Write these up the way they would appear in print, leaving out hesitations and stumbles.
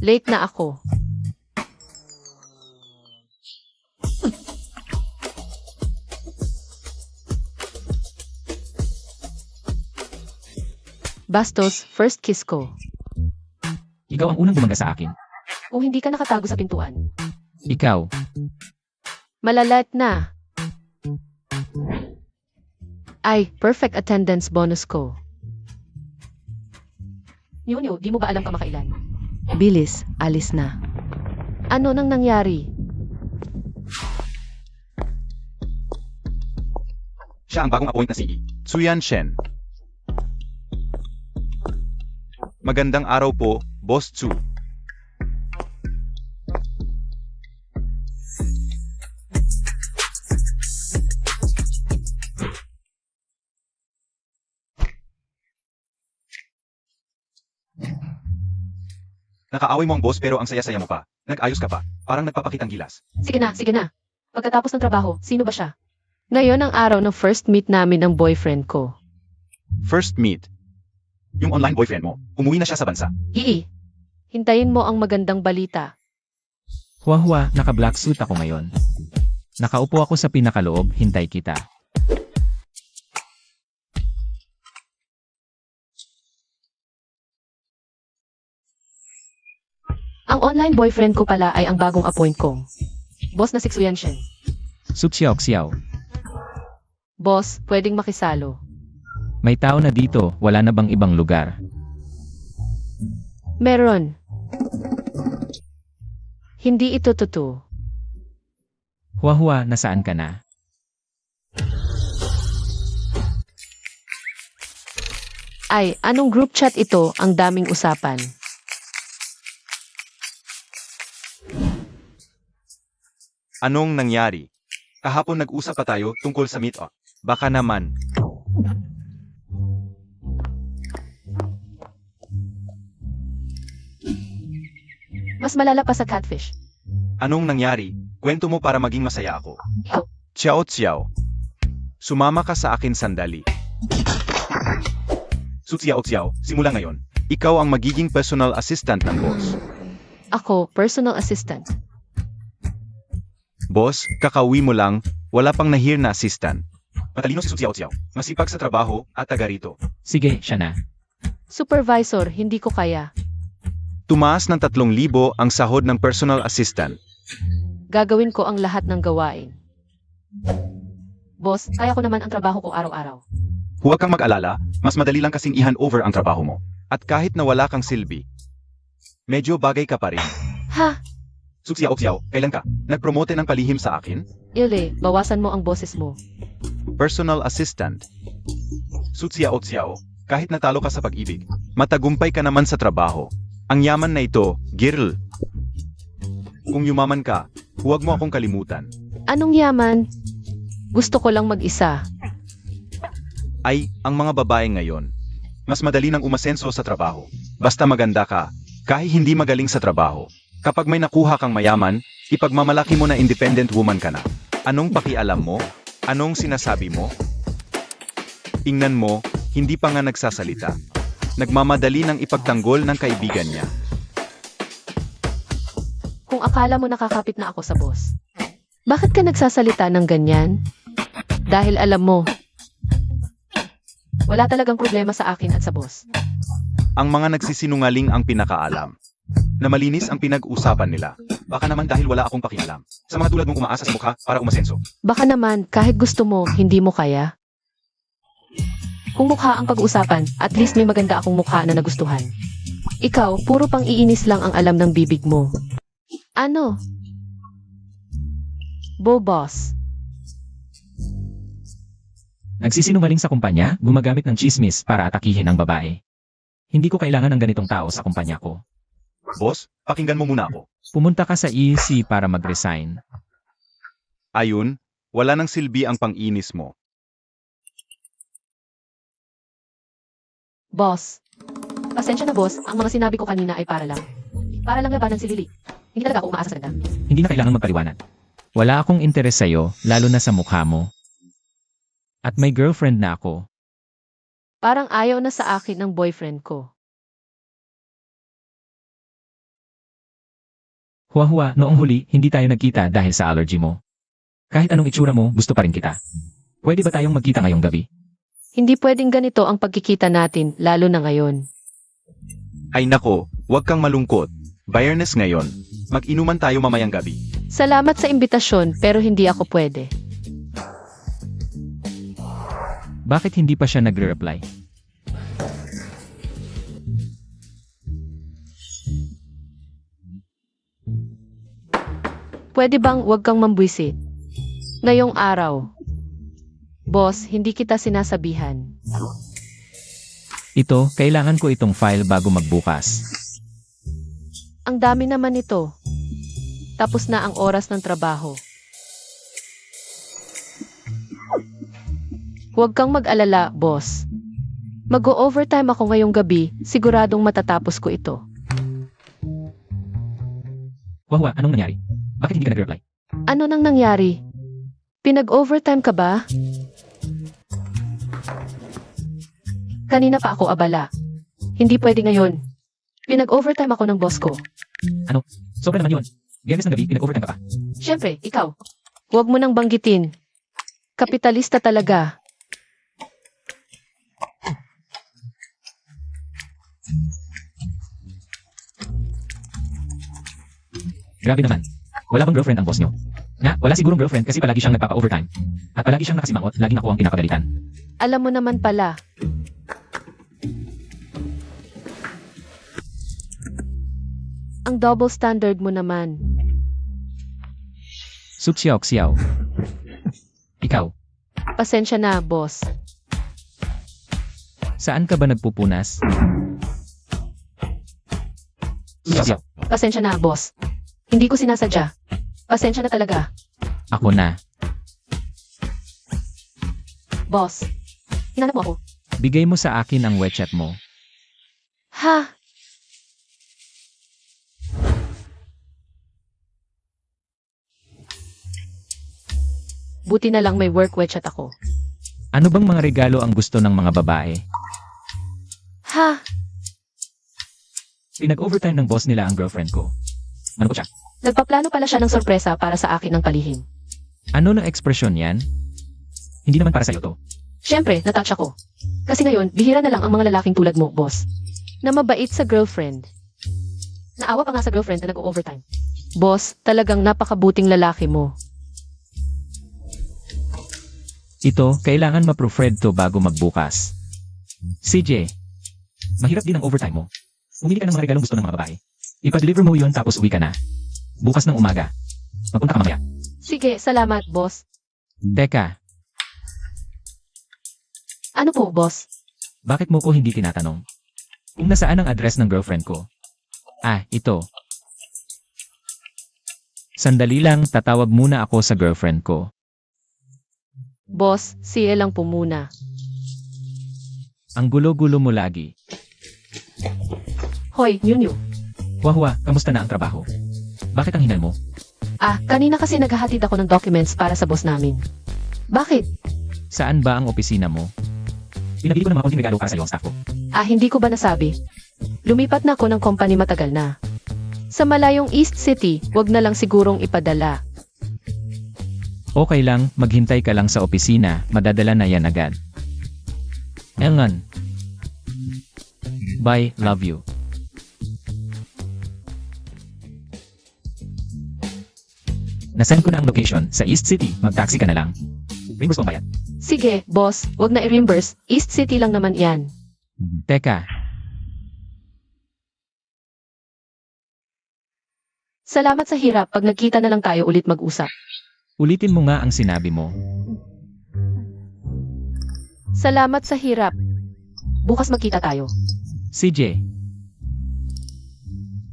Late na ako. Bastos, first kiss ko. Ikaw ang unang bumangga sa akin. Kung hindi ka nakatago sa pintuan. Ikaw. Malalat na. Ay, perfect attendance bonus ko. Yun, di mo ba alam kamakailan? Bilis, alis na. Ano nang nangyari? Siya ang bagong appoint na CEO. Tsuyan Shen. Magandang araw po, Boss Tsu. Nakaaway mo ang boss pero ang saya-saya mo pa. Nag-ayos ka pa. Parang nagpapakitang gilas. Sige na. Pagkatapos ng trabaho, sino ba siya? Ngayon ang araw ng first meet namin ng boyfriend ko. First meet. Yung online boyfriend mo, umuwi na siya sa bansa. Hintayin mo ang magandang balita. Huwa, naka-black suit ako ngayon. Nakaupo ako sa pinakaloob, hintay kita. Ang online boyfriend ko pala ay ang bagong appoint ko. Boss na si Xuyan Shen. Sutsiao-xiao. Boss, pwedeng makisalo. May tao na dito, wala na bang ibang lugar? Meron. Hindi ito totoo. Huwa, nasaan ka na? Ay, anong group chat ito? Ang daming usapan. Anong nangyari? Kahapon nag-usap pa tayo tungkol sa meet-up. Baka naman. Mas malala pa sa catfish. Anong nangyari? Kwento mo para maging masaya ako. Ikaw. Xiao. Sumama ka sa akin sandali. Xiao, simula ngayon. Ikaw ang magiging personal assistant ng boss. Ako, personal assistant. Boss, kakauwi mo lang, wala pang nahir na assistant. Matalino si Xiao. Masipag sa trabaho at taga rito. Sige, siya na. Supervisor, hindi ko kaya. Tumaas ng 3,000 ang sahod ng personal assistant. Gagawin ko ang lahat ng gawain. Boss, kaya ko naman ang trabaho ko araw-araw. Huwag kang mag-alala, mas madali lang kasing i-hand over ang trabaho mo. At kahit na wala kang silbi, medyo bagay ka pa rin. Ha? Xiao, kailan ka? Nagpromote ng palihim sa akin? Ile, bawasan mo ang boses mo. Personal assistant. Xiao, kahit natalo ka sa pag-ibig, matagumpay ka naman sa trabaho. Ang yaman na ito, girl. Kung yumaman ka, huwag mo akong kalimutan. Anong yaman? Gusto ko lang mag-isa. Ay, ang mga babae ngayon, mas madali nang umasenso sa trabaho. Basta maganda ka, kahit hindi magaling sa trabaho. Kapag may nakuha kang mayaman, ipagmamalaki mo na independent woman ka na. Anong pakialam mo? Anong sinasabi mo? Tingnan mo, hindi pa nga nagsasalita. Nagmamadali ng ipagtanggol ng kaibigan niya. Kung akala mo nakakapit na ako sa boss. Bakit ka nagsasalita ng ganyan? Dahil alam mo, wala talagang problema sa akin at sa boss. Ang mga nagsisinungaling ang pinakaalam. Na malinis ang pinag-usapan nila. Baka naman dahil wala akong pakialam. Sa mga tulad mong umaasa sa mukha para umasenso. Baka naman, kahit gusto mo, hindi mo kaya. Kung mukha ang pag-uusapan, at least may maganda akong mukha na nagustuhan. Ikaw, puro pang iinis lang ang alam ng bibig mo. Ano? Boss. Nagsisinungaling sa kumpanya, gumagamit ng chismis para atakihin ang babae. Hindi ko kailangan ng ganitong tao sa kumpanya ko. Boss, pakinggan mo muna ako. Pumunta ka sa EC para mag-resign. Ayun, wala nang silbi ang pang-inis mo. Boss. Pasensya na boss, ang mga sinabi ko kanina ay para lang. Para lang labanan si Lily. Hindi talaga ako umaasa sa ganda. Hindi na kailangan magpaliwanag. Wala akong interes sa'yo, lalo na sa mukha mo. At may girlfriend na ako. Parang ayaw na sa akin ng boyfriend ko. Hua, noong huli, hindi tayo nagkita dahil sa allergy mo. Kahit anong itsura mo, gusto pa rin kita. Pwede ba tayong magkita ngayong gabi? Hindi pwedeng ganito ang pagkikita natin, lalo na ngayon. Ay nako, huwag kang malungkot. Bayernes ngayon. Mag-inuman tayo mamayang gabi. Salamat sa imbitasyon pero hindi ako pwede. Bakit hindi pa siya nagre-reply? Pwede bang huwag kang mambwisit? Ngayong araw. Boss, hindi kita sinasabihan. Ito, kailangan ko itong file bago magbukas. Ang dami naman ito. Tapos na ang oras ng trabaho. Huwag kang mag-alala, boss. Mag-o-overtime ako ngayong gabi, siguradong matatapos ko ito. Hua, anong nangyari? Bakit hindi ka nag-reply? Ano nang nangyari? Pinag-overtime ka ba? Kanina pa ako abala. Hindi pwede ngayon. Pinag-overtime ako ng boss ko. Sobra naman yun. Biyernes ng gabi, pinag-overtime ka pa. Siyempre, ikaw. Huwag mo nang banggitin. Kapitalista talaga. Grabe naman. Wala bang girlfriend ang boss nyo? Nga, wala sigurong girlfriend kasi palagi siyang nagpapa-overtime. At palagi siyang nakasimangot, laging ako ang pinapagalitan. Alam mo naman pala. Ang double standard mo naman. Suksiyaw. Ikaw, Pasensya na, boss. saan ka ba nagpupunas? Suksiyaw. Pasensya na, boss. Hindi ko sinasadya. Pasensya na talaga. Ako na. Boss. Hinanap mo ako. Bigay mo sa akin ang WeChat mo. Ha? Buti na lang may work WeChat ako. Ano bang mga regalo ang gusto ng mga babae? Ha? Pinag-overtime ng boss nila ang girlfriend ko. Ano ko siya? Nagpaplano pala siya ng sorpresa para sa akin ng palihim. Ano na ekspresyon yan? Hindi naman para sa'yo to. Siyempre, natouch ako. Kasi ngayon, bihira na lang ang mga lalaking tulad mo, boss. Na mabait sa girlfriend. Naawa pa nga sa girlfriend na nag-overtime. Boss, talagang napakabuting lalaki mo. Ito, kailangan ma-proofread to bago magbukas. CJ, mahirap din ang overtime mo. Pumili ka ng mga regalong gusto ng mga babae. Ipa-deliver mo yun tapos uwi ka na. Bukas ng umaga. Magpunta ka mamaya. Sige, salamat, boss. Teka, Ano po, boss? bakit mo ko hindi tinatanong? Kung nasaan ang address ng girlfriend ko? Ah, ito. Sandali lang, tatawag muna ako sa girlfriend ko. Boss, siya lang po muna. Ang gulo-gulo mo lagi. Hoy, Nyunyu. Hua, kamusta na ang trabaho? Bakit ang hinal mo? Kanina kasi naghahatid ako ng documents para sa boss namin. Bakit? Saan ba ang opisina mo? Pinabili ko ng mga konting regalo para sa iyo ang staff ko. Hindi ko ba nasabi? Lumipat na ako ng company matagal na. Sa malayong East City, wag na lang sigurong ipadala. Okay lang, maghintay ka lang sa opisina, madadala na yan agad. Elngan. Bye, love you. Nasend ko na ang location, sa East City, mag-taxi ka na lang. Reimburse ko ang bayad. Sige, boss, wag na i-reimburse. East City lang naman yan. Teka, Salamat sa hirap pag nagkita na lang tayo ulit mag-usap. ulitin mo nga ang sinabi mo. Salamat sa hirap. Bukas magkita tayo. CJ,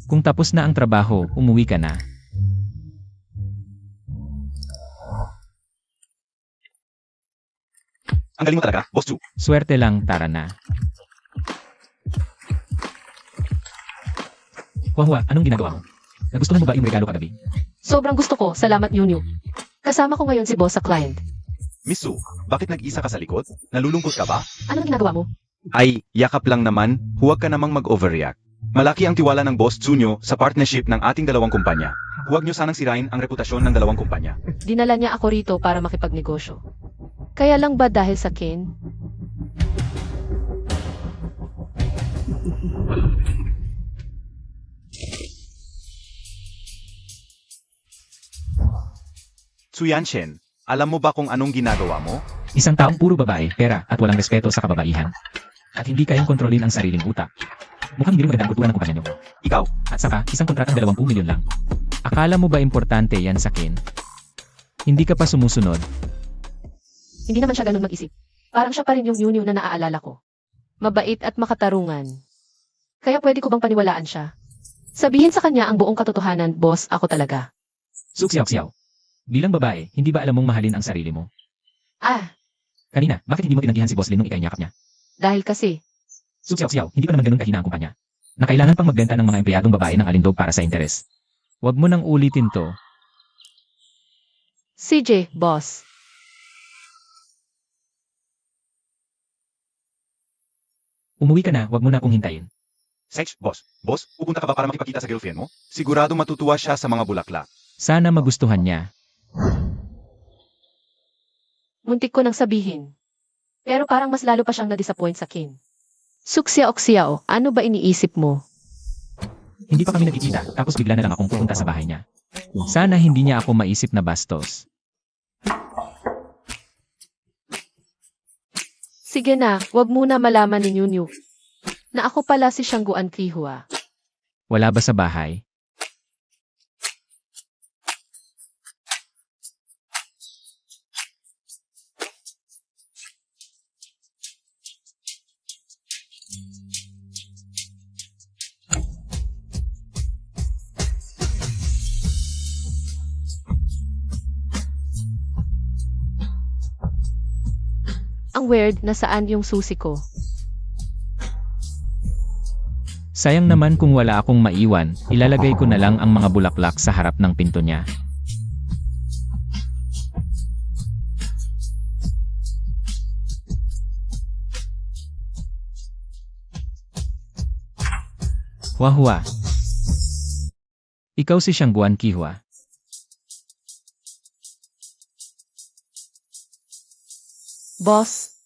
kung tapos na ang trabaho, umuwi ka na. Ang galing mo talaga, Boss Chu. Swerte lang, tara na. Hua, anong ginagawa mo? Nagustuhan mo ba yung regalo kagabi? Sobrang gusto ko, salamat Nyunyu. Kasama ko ngayon si boss sa client. Miss Su, bakit nag-isa ka sa likod? Nalulungkot ka ba? Anong ginagawa mo? Ay, yakap lang naman, huwag ka namang mag-overreact. Malaki ang tiwala ng Boss Junyo sa partnership ng ating dalawang kumpanya. Huwag niyo sanang sirain ang reputasyon ng dalawang kumpanya. Dinala niya ako rito para makipagnegosyo. Kaya lang ba dahil sa Ken? Tsuyanshen, alam mo ba kung anong ginagawa mo? Isang taong puro babae, pera, at walang respeto sa kababaihan. At hindi kayang kontrolin ang sariling utak. Mukhang hindi rin magandang kulturan ng kumpanya niyo. Ikaw, At saka, isang kontratang 20 milyon lang. Akala mo ba importante yan sa Ken? Hindi ka pa sumusunod. Hindi naman siya ganun mag-isip. Parang siya pa rin yung Yunyu na naaalala ko. Mabait at makatarungan. Kaya pwede ko bang paniwalaan siya? Sabihin sa kanya ang buong katotohanan, boss, ako talaga. Suksiyaw-siyaw. Bilang babae, hindi ba alam mong mahalin ang sarili mo? Ah, Kanina, bakit hindi mo tinanggihan si Boss Lin nung ikainyakap niya? dahil kasi, Suksiyaw-siyaw, hindi pa naman ganun kahina ang kumpanya. Na kailangan pang magbenta ng mga empleyadong babae ng alindog para sa interes. Huwag mo nang ulitin to. CJ, boss. Umuwi ka na, huwag mo na akong hintayin. Sex, boss. Boss, pupunta ka ba para makipagkita sa girlfriend mo? Sigurado matutuwa siya sa mga bulaklak. Sana magustuhan niya. Muntik ko nang sabihin. Pero parang mas lalo pa siyang na-disappoint sa Ken. Suksya-oksyaw, ano ba iniisip mo? Hindi pa kami nagkikita, tapos bigla na lang akong pupunta sa bahay niya. Sana hindi niya ako maisip na bastos. Sige na, wag muna malaman ni Yunyu na ako pala si Shangguan Kihua. Wala ba sa bahay? Ang weird, nasaan yung susi ko? Sayang naman kung wala akong maiwan, ilalagay ko na lang ang mga bulaklak sa harap ng pinto niya. Wahwa. Ikaw si Shangguan Kihua. Boss,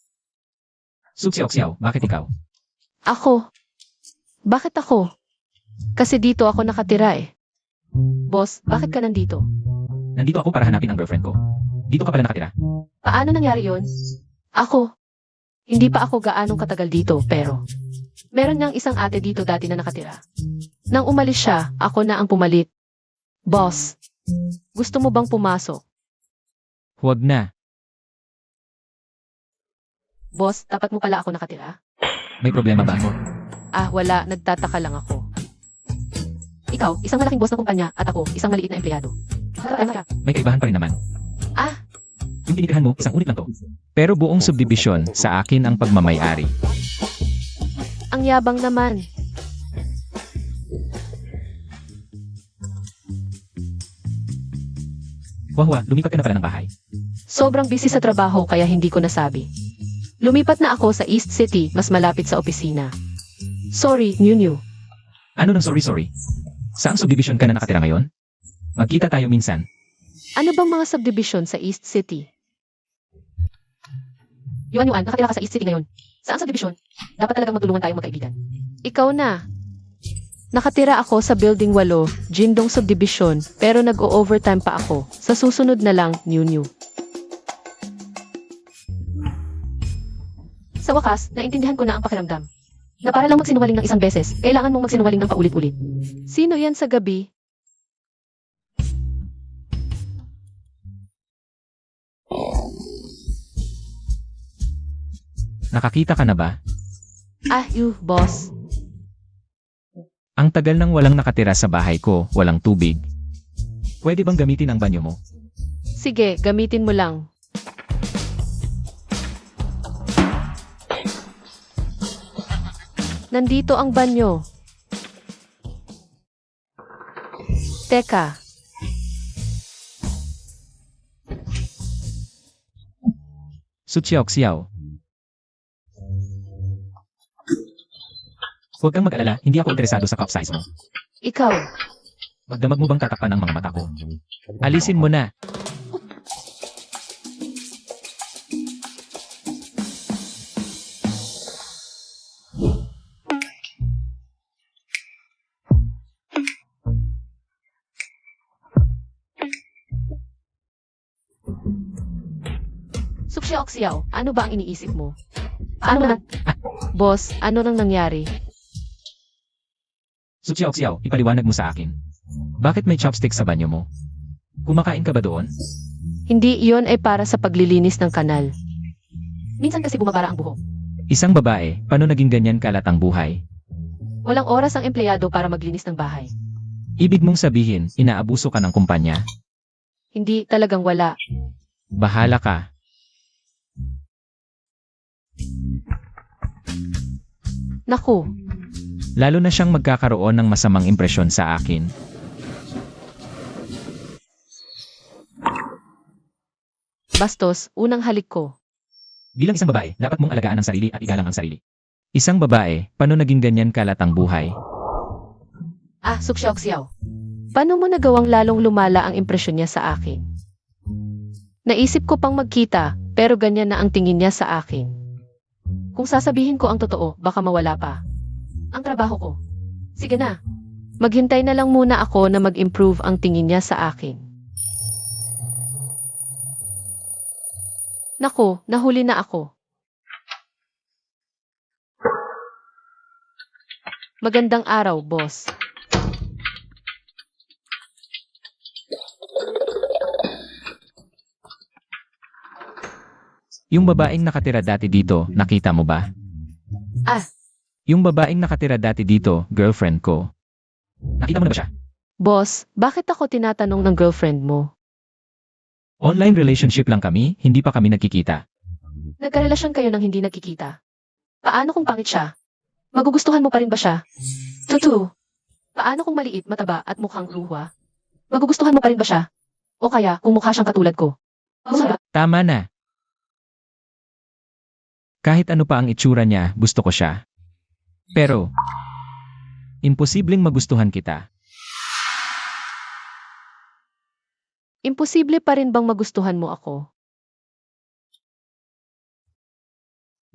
Suksiyaw-siyaw, bakit ikaw? ako. Bakit ako? Kasi dito ako nakatira eh. Boss, bakit ka nandito? Nandito ako para hanapin ang girlfriend ko. Dito ka pala nakatira. Paano nangyari yon? Ako. Hindi pa ako gaanong katagal dito, pero meron niyang isang ate dito dati na nakatira. Nang umalis siya, ako na ang pumalit. Boss, gusto mo bang pumasok? Huwag na. Boss, tapat mo pala ako nakatira? May problema ba ako? Ah, wala, nagtataka lang ako. Ikaw, isang malaking boss ng kumpanya at ako, isang maliit na empleyado. Tara. May kaibahan pa rin naman. Ah, Yung tinitirahan mo, isang unit lang to. Pero buong subdivision, sa akin ang pagmamayari. ang yabang naman. Wahwa, lumipat ka na pala ng bahay. Sobrang busy sa trabaho kaya hindi ko nasabi. Lumipat na ako sa East City, mas malapit sa opisina. Sorry, Yunyu. Ano nang sorry? Saang subdivision ka na nakatira ngayon? Magkita tayo minsan. Ano bang mga subdivision sa East City? Yuan, nakatira ka sa East City ngayon. Saan subdivision? Dapat talagang magtulungan tayong magkaibigan. Ikaw na. Nakatira ako sa Building 8, Jindong Subdivision, pero nag-o-overtime pa ako. Sa susunod na lang, Yunyu. Sa wakas, naintindihan ko na ang pakiramdam. Na para lang magsinungaling ng isang beses, kailangan mong magsinungaling ng paulit-ulit. Sino yan sa gabi? Nakakita ka na ba? Ah, you, boss. Ang tagal nang walang nakatira sa bahay ko, walang tubig. Pwede bang gamitin ang banyo mo? Sige, gamitin mo lang. Nandito ang banyo. Teka. Sutsiyaw-siyaw. Huwag kang mag-alala, hindi ako interesado sa cup size mo. Ikaw. Magdamag mo bang tatakpan ang mga mata ko? Alisin mo na. Suksyaw-ksyaw, ano ba ang iniisip mo? Ano na? Boss, ano nang nangyari? Sutsiaw-ksiaw, ipaliwanag mo sa akin. Bakit may chopstick sa banyo mo? Kumakain ka ba doon? Hindi iyon ay para sa paglilinis ng kanal. Minsan kasi bumabara ang buhok. Isang babae, paano naging ganyan kalat ang buhay? Walang oras ang empleyado para maglinis ng bahay. Ibig mong sabihin, inaabuso ka ng kumpanya? Hindi talagang wala. Bahala ka. Naku, Lalo na siyang magkakaroon ng masamang impresyon sa akin. bastos, unang halik ko. Bilang isang babae, dapat mong alagaan ang sarili at igalang ang sarili. Isang babae, paano naging ganyan kalat ang buhay? Ah, suksyaw-ksyaw. Paano mo nagawang lalong lumala ang impresyon niya sa akin? Naisip ko pang magkita, pero ganyan na ang tingin niya sa akin. Kung sasabihin ko ang totoo, baka mawala pa ang trabaho ko. Sige na. Maghintay na lang muna ako na mag-improve ang tingin niya sa akin. Naku, nahuli na ako. Magandang araw, boss. Yung babaeng nakatira dati dito, nakita mo ba? Ah. Yung babaeng nakatira dati dito, girlfriend ko. Nakita mo na ba siya? Boss, bakit ako tinatanong ng girlfriend mo? Online relationship lang kami, hindi pa kami nagkikita. Nagkarelasyon kayo nang hindi nagkikita. Paano kung pangit siya? Magugustuhan mo pa rin ba siya? Tutu. Paano kung maliit, mataba at mukhang luha? Magugustuhan mo pa rin ba siya? O kaya kung mukha siyang katulad ko? Masarap. Tama na. Kahit ano pa ang itsura niya, gusto ko siya. Pero, imposibleng magustuhan kita. Imposible pa rin bang magustuhan mo ako?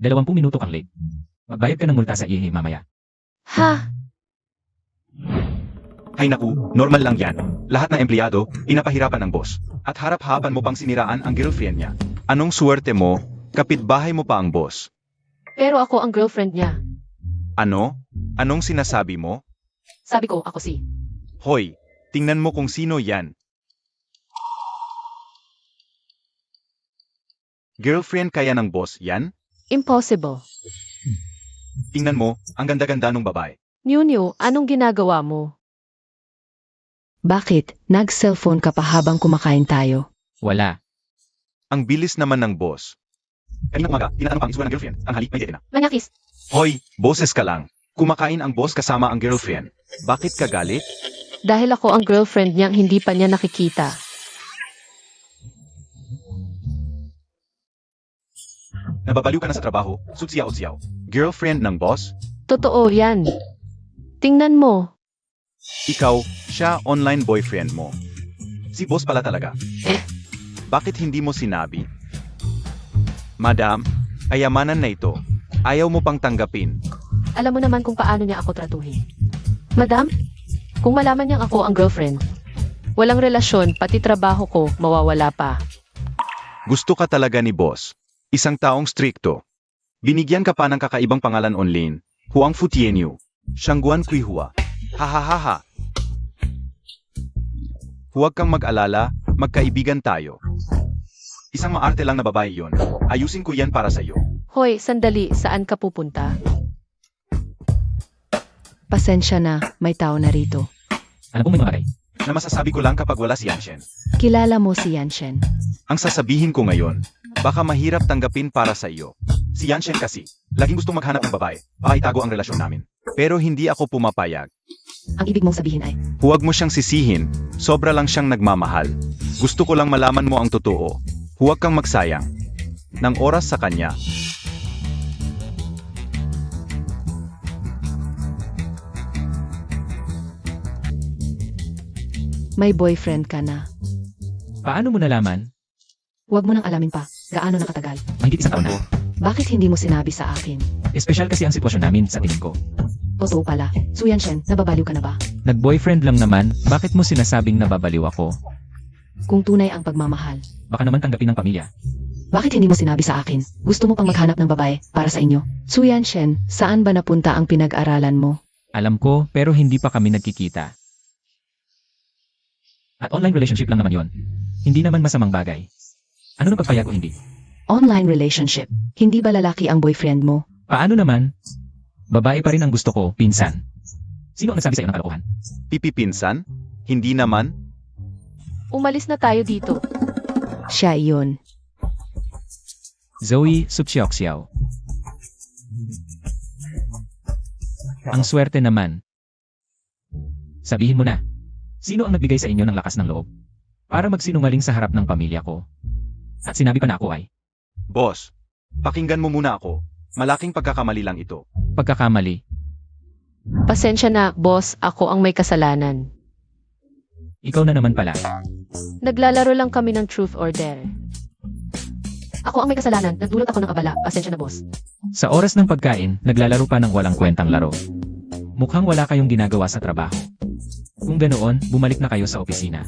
20 minuto kang late. Magbayad ka ng multa sa ihi mamaya. Ha? Ay naku, normal lang yan. Lahat ng empleyado, pinapahirapan ng boss. At harap-hapan mo pang siniraan ang girlfriend niya. Anong suwerte mo, kapitbahay mo pa ang boss. Pero ako ang girlfriend niya. Ano? Anong sinasabi mo? Sabi ko, ako si. Hoy, tingnan mo kung sino yan. Girlfriend kaya ng boss yan? Impossible. Tingnan mo, ang ganda-ganda ng babae. Nyo, anong ginagawa mo? Bakit? Nag-cellphone ka pa habang kumakain tayo? Wala. Ang bilis naman ng boss. Kaninang umaga, tinatanong pang itsura ng girlfriend. Ang halik, may dete na. Manyakis. Hoy, boses ka lang. Kumakain ang boss kasama ang girlfriend. Bakit ka galit? Dahil ako ang girlfriend niyang hindi pa niya nakikita. Nababaliw ka na sa trabaho, sutsiyaw-tsiyaw. Girlfriend ng boss? Totoo yan. Tingnan mo. Ikaw, siya online boyfriend mo. Si boss pala talaga. Bakit hindi mo sinabi? Madam, ayamanan na ito. Ayaw mo pang tanggapin. Alam mo naman kung paano niya ako tratuhin. Madam, kung malaman niyang ako ang girlfriend, walang relasyon, pati trabaho ko, mawawala pa. Gusto ka talaga ni boss. Isang taong strikto. Binigyan ka pa ng kakaibang pangalan online. Huang Futienyu. Shangguan Kuihua. Hahaha. Huwag kang mag-alala, magkaibigan tayo. Isang maarte lang na babae yon. Ayusin ko yan para sa'yo. Hoy, sandali, saan ka pupunta? Pasensya na, may tao na rito. Alam mo may mga bagay. Na masasabi ko lang kapag wala si Yanshen. Kilala mo si Yanshen. Ang sasabihin ko ngayon, baka mahirap tanggapin para sa iyo. Si Yanshen kasi, laging gustong maghanap ng babae, baka itago ang relasyon namin. Pero hindi ako pumapayag. Ang ibig mong sabihin ay, Huwag mo siyang sisihin, sobra lang siyang nagmamahal. Gusto ko lang malaman mo ang totoo. Huwag kang magsayang ng oras sa kanya. May boyfriend ka na. Paano mo nalaman? Huwag mo nang alamin pa. Gaano nakatagal? Mahigit isang taon na. Bakit hindi mo sinabi sa akin? Espesyal kasi ang sitwasyon namin sa tingin ko. Totoo pala. Su Yanshen, nababaliw ka na ba? Nag-boyfriend lang naman, bakit mo sinasabing nababaliw ako? Kung tunay ang pagmamahal, Baka naman tanggapin ng pamilya. bakit hindi mo sinabi sa akin? Gusto mo pang maghanap ng babae para sa inyo? Su Yanshen, saan ba napunta ang pinag-aralan mo? Alam ko, pero hindi pa kami nagkikita. At online relationship lang naman yon. Hindi naman masamang bagay. Ano nang pagpayag o hindi? Online relationship. Hindi ba lalaki ang boyfriend mo? Paano naman? Babae pa rin ang gusto ko, pinsan. Sino ang nagsabi sa iyo ng kalokohan? Pipipinsan? Hindi naman? Umalis na tayo dito. Siya iyon. Zoe Subsiok-Siao. Ang swerte naman. Sabihin mo na, sino ang nagbigay sa inyo ng lakas ng loob? Para magsinungaling sa harap ng pamilya ko. At sinabi pa na ako ay, Boss, pakinggan mo muna ako. Malaking pagkakamali lang ito. pagkakamali. Pasensya na, boss. Ako ang may kasalanan. Ikaw na naman pala. Naglalaro lang kami ng truth or dare. Ako ang may kasalanan. Nagdulot ako ng abala. Pasensya na, boss. Sa oras ng pagkain, naglalaro pa ng walang kwentang laro. Mukhang wala kayong ginagawa sa trabaho. Kung ganoon, bumalik na kayo sa opisina.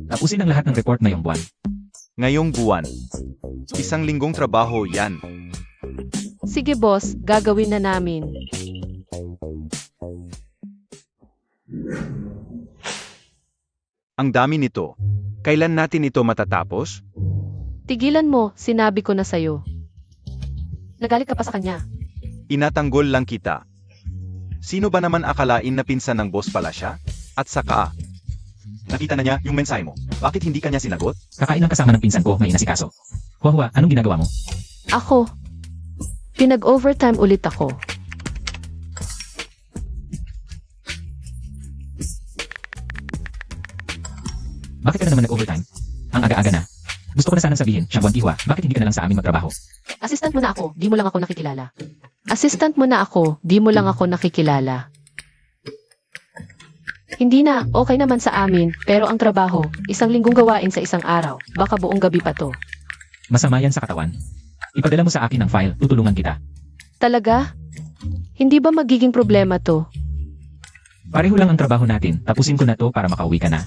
Tapusin ang lahat ng report ngayong buwan. Ngayong buwan. Isang linggong trabaho yan. Sige, boss. Gagawin na namin. Ang dami nito. Kailan natin ito matatapos? Tigilan mo. Sinabi ko na sa'yo. Nagalit ka pa sa kanya. Inatanggol lang kita. Sino ba naman akalain na pinsan ng boss pala siya? At saka, nakita na niya yung mensahe mo. Bakit hindi kanya sinagot? Kakain lang kasama ng pinsan ko, may inasikaso. Huahua, anong ginagawa mo? Ako. Pinag-overtime ulit ako. Bakit ka na naman nag-overtime? Ang aga-aga na. Gusto ko na sanang sabihin, Siyang Buwan Ihwa, bakit hindi ka na lang sa amin magtrabaho? Assistant mo na ako. Di mo lang ako nakikilala. Assistant mo na ako. Di mo lang ako nakikilala. Hindi na. Okay naman sa amin. Pero ang trabaho, isang linggong gawain sa isang araw. Baka buong gabi pa to. Masama yan sa katawan. Ipadala mo sa akin ang file, tutulungan kita. Talaga? Hindi ba magiging problema to? Pareho lang ang trabaho natin, tapusin ko na to para makauwi ka na.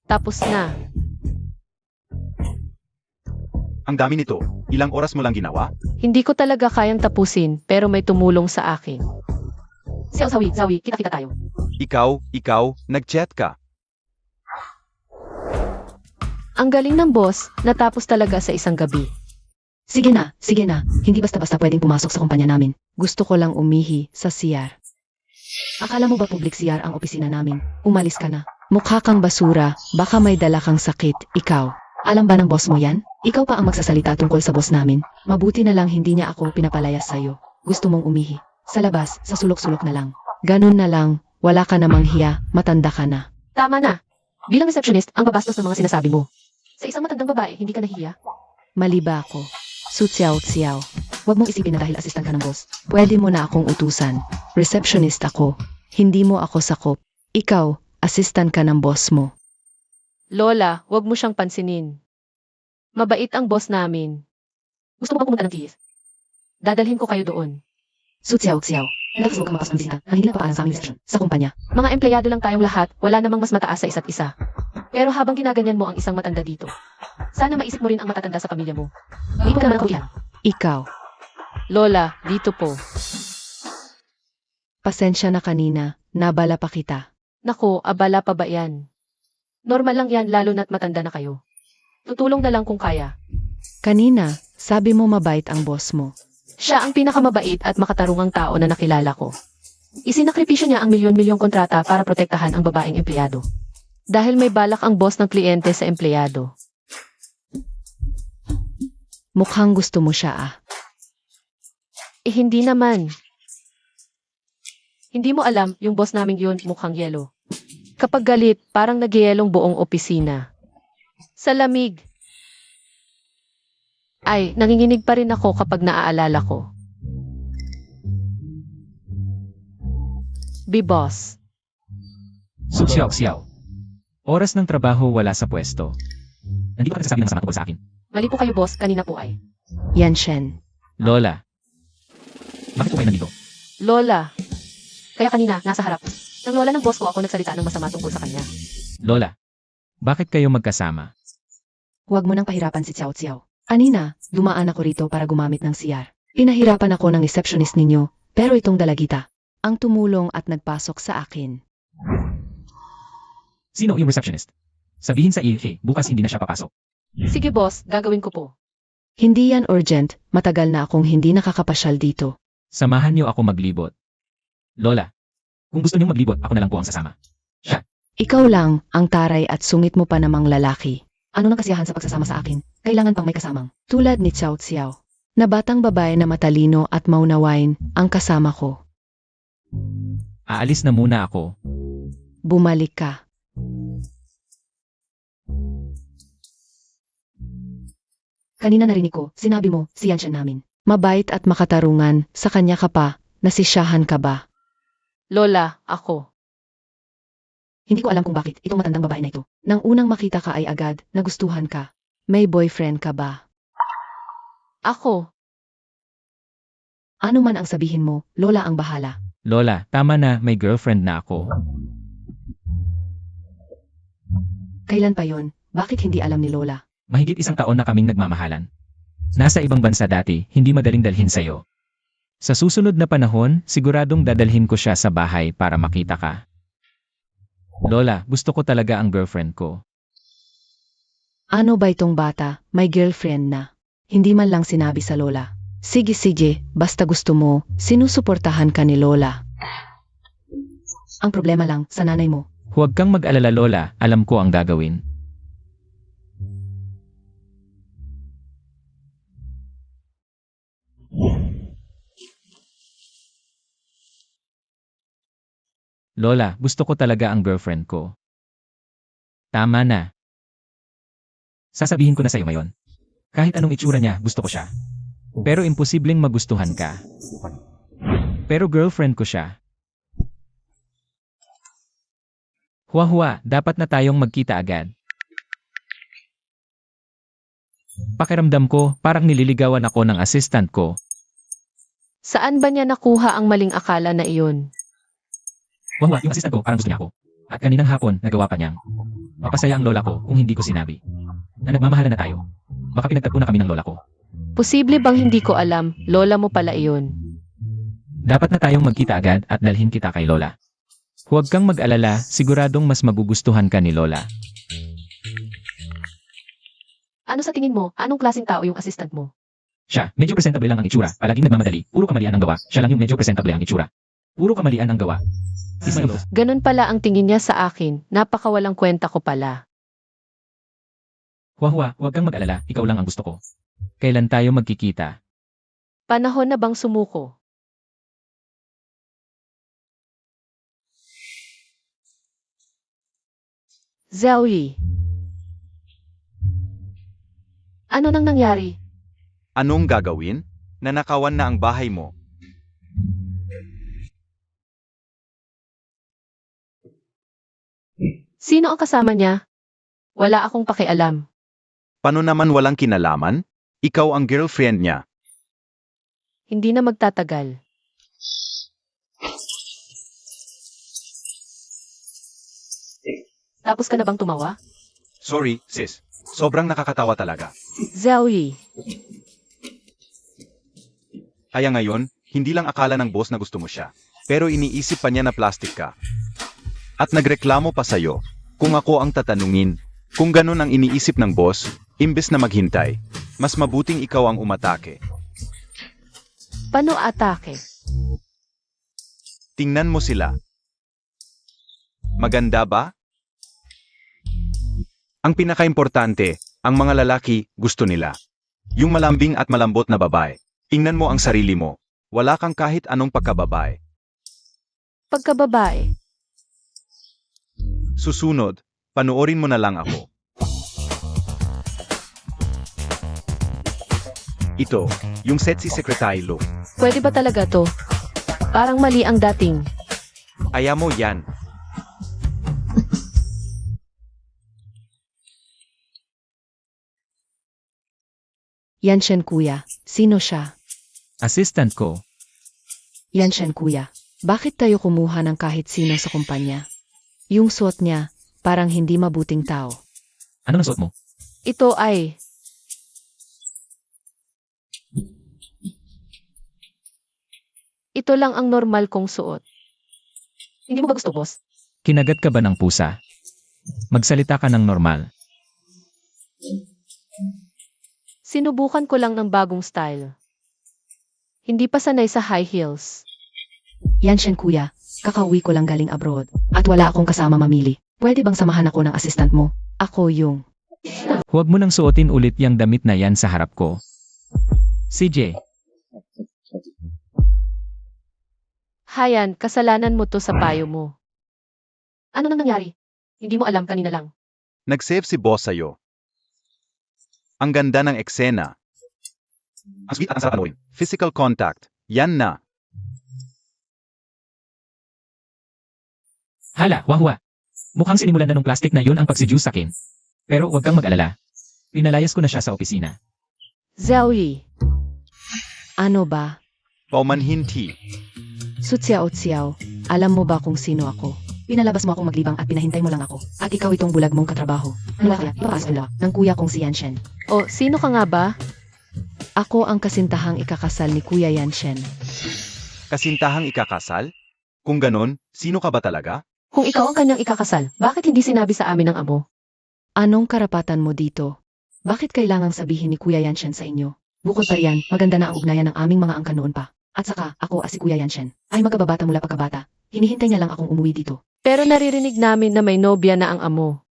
Tapos na. Ang dami nito. Ilang oras mo lang ginawa? Hindi ko talaga kayang tapusin, pero may tumulong sa akin. Zawi, kita-kita tayo. Ikaw, nag-chat ka. Ang galing ng boss, natapos talaga sa isang gabi. Sige na. Hindi basta-basta pwedeng pumasok sa kumpanya namin. Gusto ko lang umihi sa CR. Akala mo ba public CR ang opisina namin? Umalis ka na. Mukha kang basura, baka may dala kang sakit, ikaw. Alam ba ng boss mo yan? Ikaw pa ang magsasalita tungkol sa boss namin. Mabuti na lang hindi niya ako pinapalayas sa'yo. Gusto mong umihi. Sa labas, sa sulok-sulok na lang. Ganun na lang, wala ka namang hiya, matanda ka na. Tama na. Bilang receptionist, ang babastos ng mga sinasabi mo. Sa isang matandang babae, hindi ka nahiya? Mali ba ako? Sutsiao. Huwag mong isipin na dahil assistant ka ng boss. Pwede mo na akong utusan. Receptionist ako. Hindi mo ako sakop. Ikaw, assistant ka ng boss mo. Lola, wag mo siyang pansinin. Mabait ang boss namin. Gusto mo ba pumunta ng Kiev? Dadalhin ko kayo doon. Sutsiao. Next, huwag kang mapasok ng bisita na hindi nagpapaalam sa aming reception sa kumpanya. Mga empleyado lang tayong lahat, wala namang mas mataas sa isa't isa. Pero habang ginaganyan mo ang isang matanda dito, sana maisip mo rin ang matatanda sa pamilya mo. Iipon ka naman ako yan. Ikaw, Lola, dito po. pasensya na kanina, nabala pa kita. Nako, abala pa ba yan? Normal lang yan lalo na't matanda na kayo. Tutulong na lang kung kaya. Kanina, sabi mo mabait ang boss mo. Siya ang pinakamabait at makatarungang tao na nakilala ko. Isinakripisyo niya ang milyon-milyong kontrata para protektahan ang babaeng empleyado. Dahil may balak ang boss ng kliyente sa empleyado. Mukhang gusto mo siya ah. Hindi naman. Hindi mo alam, yung boss naming yun mukhang yelo. Kapag galit, parang nagyelong buong opisina. Sa lamig. Ay, nanginginig pa rin ako kapag naaalala ko. Boss. Suksiao. Oras ng trabaho wala sa pwesto. Nandito ka nagsasabi ng masama tungkol sa akin. Mali po kayo, boss. Kanina po ay. Yan Shen. Lola. Bakit po kayo nandito? Lola. Kaya kanina, nasa harap. Ng lola ng boss ko ako nagsalita ng masama tungkol sa kanya. Lola. Bakit kayo magkasama? Huwag mo nang pahirapan si Xiao Xiao. Anina, dumaan ako rito para gumamit ng CR. Pinahirapan ako ng receptionist ninyo, pero itong dalagita ang tumulong at nagpasok sa akin. Sino yung receptionist? Sabihin sa EK, bukas hindi na siya papasok. Sige, boss. Gagawin ko po. Hindi yan urgent, matagal na akong hindi nakakapasyal dito. Samahan niyo ako maglibot. Lola. Kung gusto niyo maglibot, ako na lang po ang sasama. Ikaw lang, ang taray at sungit mo pa namang lalaki. Ano nang kasiyahan sa pagsasama sa akin? Kailangan pang may kasamang. Tulad ni Xiao Xiao, na batang babae na matalino at maunawain ang kasama ko. Aalis na muna ako. Bumalik ka. Kanina narinig ko, sinabi mo, siyan siya namin. Mabait at makatarungan, sa kanya ka pa, nasisyahan ka ba? Lola, ako. Hindi ko alam kung bakit itong matandang babae na ito. Nang unang makita ka ay agad, nagustuhan ka. May boyfriend ka ba? Ako. Ano man ang sabihin mo, Lola ang bahala. Lola, tama na, may girlfriend na ako. Kailan pa yon? Bakit hindi alam ni Lola? Mahigit 1 taon na kaming nagmamahalan. Nasa ibang bansa dati, hindi madaling dalhin sa'yo. Sa susunod na panahon, siguradong dadalhin ko siya sa bahay para makita ka. Lola, gusto ko talaga ang girlfriend ko. Ano ba itong bata? May girlfriend na. Hindi man lang sinabi sa Lola. Sige, basta gusto mo, sinusuportahan ka ni Lola. Ang problema lang, sa nanay mo. Huwag kang mag-alala Lola, alam ko ang gagawin. Lola, gusto ko talaga ang girlfriend ko. Tama na. Sasabihin ko na sa'yo ngayon. Kahit anong itsura niya, gusto ko siya. Pero imposibleng magustuhan ka. Pero girlfriend ko siya. Huwa, dapat na tayong magkita agad. Pakiramdam ko, parang nililigawan ako ng assistant ko. Saan ba niya nakuha ang maling akala na iyon? Huwa, yung assistant ko, parang gusto niya ako. At kaninang hapon, nagawa pa niyang. Mapasaya ang lola ko kung hindi ko sinabi. Na nagmamahalan na tayo. Baka pinagtagpo na kami ng lola ko. Posible bang hindi ko alam, lola mo pala iyon? Dapat na tayong magkita agad at dalhin kita kay lola. Huwag kang mag-alala, siguradong mas magugustuhan ka ni lola. Ano sa tingin mo? Anong klaseng tao yung assistant mo? Siya, medyo presentable lang ang itsura. Palaging nagmamadali. Puro kamalian ang gawa. Siya lang yung medyo presentable ang itsura. Puro kamalian ang gawa. Ismailo. Ganun pala ang tingin niya sa akin. Napakawalang kwenta ko pala. Huwa, huwag kang mag-alala. Ikaw lang ang gusto ko. Kailan tayo magkikita? Panahon na bang sumuko? Zoe. Ano nang nangyari? Anong gagawin? Nanakawan na ang bahay mo. Sino ang kasama niya? Wala akong pakialam. Paano naman walang kinalaman? Ikaw ang girlfriend niya. Hindi na magtatagal. Tapos ka na bang tumawa? Sorry, sis. Sobrang nakakatawa talaga. Zoe. Kaya ngayon, hindi lang akala ng boss na gusto mo siya. Pero iniisip pa niya na plastic ka. At nagreklamo pa sa'yo. Kung ako ang tatanungin, kung ganun ang iniisip ng boss, imbes na maghintay, mas mabuting ikaw ang umatake. Paano atake? Tingnan mo sila. Maganda ba? Ang pinakaimportante, ang mga lalaki gusto nila. Yung malambing at malambot na babae. Tingnan mo ang sarili mo. Wala kang kahit anong pagkababae. Pagkababae. Susunod, panoorin mo na lang ako. Ito, yung sexy secretary look. Pwede ba talaga to? Parang mali ang dating. Kaya mo yan. Yanshen kuya, sino siya? Assistant ko. Yanshen kuya, bakit tayo kumuha ng kahit sino sa kumpanya? Yung suot niya, parang hindi mabuting tao. Ano nasuot mo? Ito ay... Ito lang ang normal kong suot. Hindi mo ba gusto, boss? Kinagat ka ba ng pusa? Magsalita ka ng normal. Sinubukan ko lang ng bagong style. Hindi pa sanay sa high heels. Yanshen kuya, kakauwi ko lang galing abroad, at wala akong kasama mamili. Pwede bang samahan ako ng assistant mo? Ako yung... Huwag mo nang suotin ulit yung damit na yan sa harap ko. CJ, Hayan, kasalanan mo to sa payo mo. Ano nang nangyari? Hindi mo alam kanina lang. Nag-save si boss sa'yo. Ang ganda ng eksena. Ang sweet at ang sarap anuin. Physical contact. Yan na. hala, wahwa. Mukhang sinimulan na nung plastic na yun ang pagsijuice sa akin. Pero huwag kang mag-alala. Pinalayas ko na siya sa opisina. Zoe, Ano ba? Paumanhinti. Sutsiao-tsiao, alam mo ba kung sino ako? Pinalabas mo akong maglibang at pinahintay mo lang ako. At ikaw itong bulag mong katrabaho. Ano kaya? Ipapasok ng kuya kong si Yanshen. o sino ka nga ba? Ako ang kasintahang ikakasal ni Kuya Yanshen. Kasintahang ikakasal? Kung ganon, sino ka ba talaga? Kung ikaw ang kanyang ikakasal, bakit hindi sinabi sa amin ng amo? Anong karapatan mo dito? Bakit kailangang sabihin ni Kuya Yanshen sa inyo? Bukod pa riyan, maganda na ang ugnayan ng aming mga angkan noon pa. At saka, ako si Kuya Yanshen. Ay magkababata mula pagkabata. Hinihintay niya lang akong umuwi dito. Pero naririnig namin na may nobya na ang amo.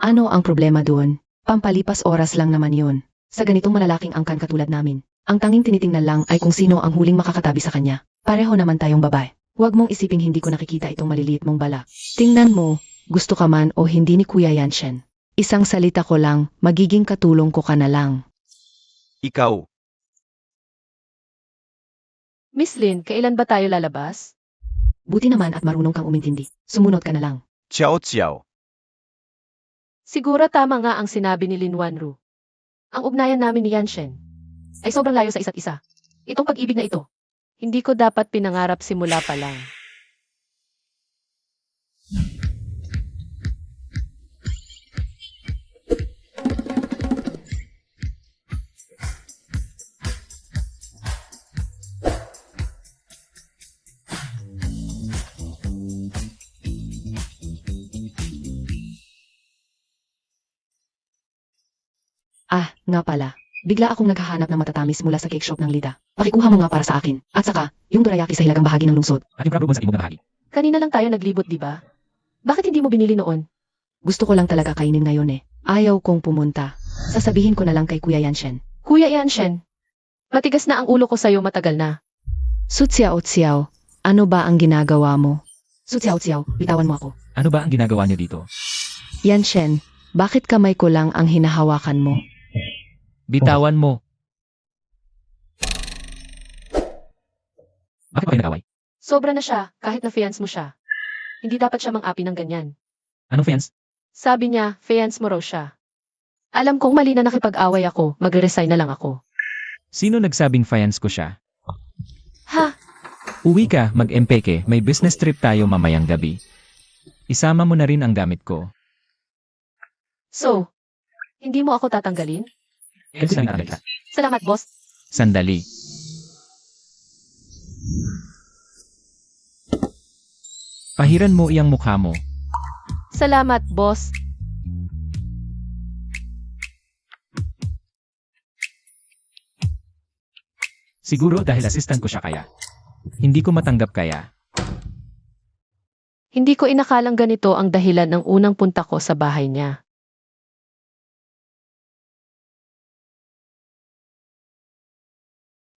Ano ang problema doon? Pampalipas oras lang naman yun. Sa ganitong malalaking angkan katulad namin, ang tanging tinitingnan lang ay kung sino ang huling makakatabi sa kanya. Pareho naman tayong babae. Huwag mong isiping hindi ko nakikita itong maliliit mong bala. Tingnan mo, gusto ka man o hindi ni Kuya Yanshen. Isang salita ko lang, magiging katulong ko ka na lang. Ikaw. Miss Lynn, kailan ba tayo lalabas? Buti naman at marunong kang umintindi. Sumunod ka na lang. Xiao Xiao. Siguro tama nga ang sinabi ni Lin Wanru. Ang ugnayan namin ni Yanshen ay sobrang layo sa isa't isa. Itong pag-ibig na ito, hindi ko dapat pinangarap simula pa lang. Ah, nga pala. Bigla akong naghahanap ng matatamis mula sa cake shop ng Lida. Pakikuha mo nga para sa akin. At saka, yung dorayaki sa hilagang bahagi ng lungsod. At yung crab sa imong bahagi. Kanina lang tayo naglibot, di ba? Bakit hindi mo binili noon? Gusto ko lang talaga kainin ngayon eh. Ayaw kong pumunta. Sasabihin ko na lang kay Kuya Yanshen. Kuya Yanshen, matigas na ang ulo ko sa'yo matagal na. Sutsiao-tsiao, ano ba ang ginagawa mo? Sutsiao-tsiao, bitawan mo ako. Ano ba ang ginagawa niyo dito? Yanshen, bakit kamay ko lang ang hinahawakan mo? Bitawan mo. Bakit ba kayo nag-away? Sobra na siya, kahit na fiance mo siya. Hindi dapat siya mang-api ng ganyan. Anong fans? Sabi niya, fiance mo raw siya. Alam kong mali na nakipag-away ako, magre-resign na lang ako. Sino nagsabing fiance ko siya? Ha? Uwi ka, mag-empeke, may business trip tayo mamayang gabi. Isama mo na rin ang gamit ko. So, hindi mo ako tatanggalin? Kasi lang ka. Salamat, boss. Sandali. Pahiran mo iyang mukha mo. Salamat, boss. Siguro dahil assistant ko siya kaya. Hindi ko matanggap kaya. Hindi ko inakalang ganito ang dahilan ng unang punta ko sa bahay niya.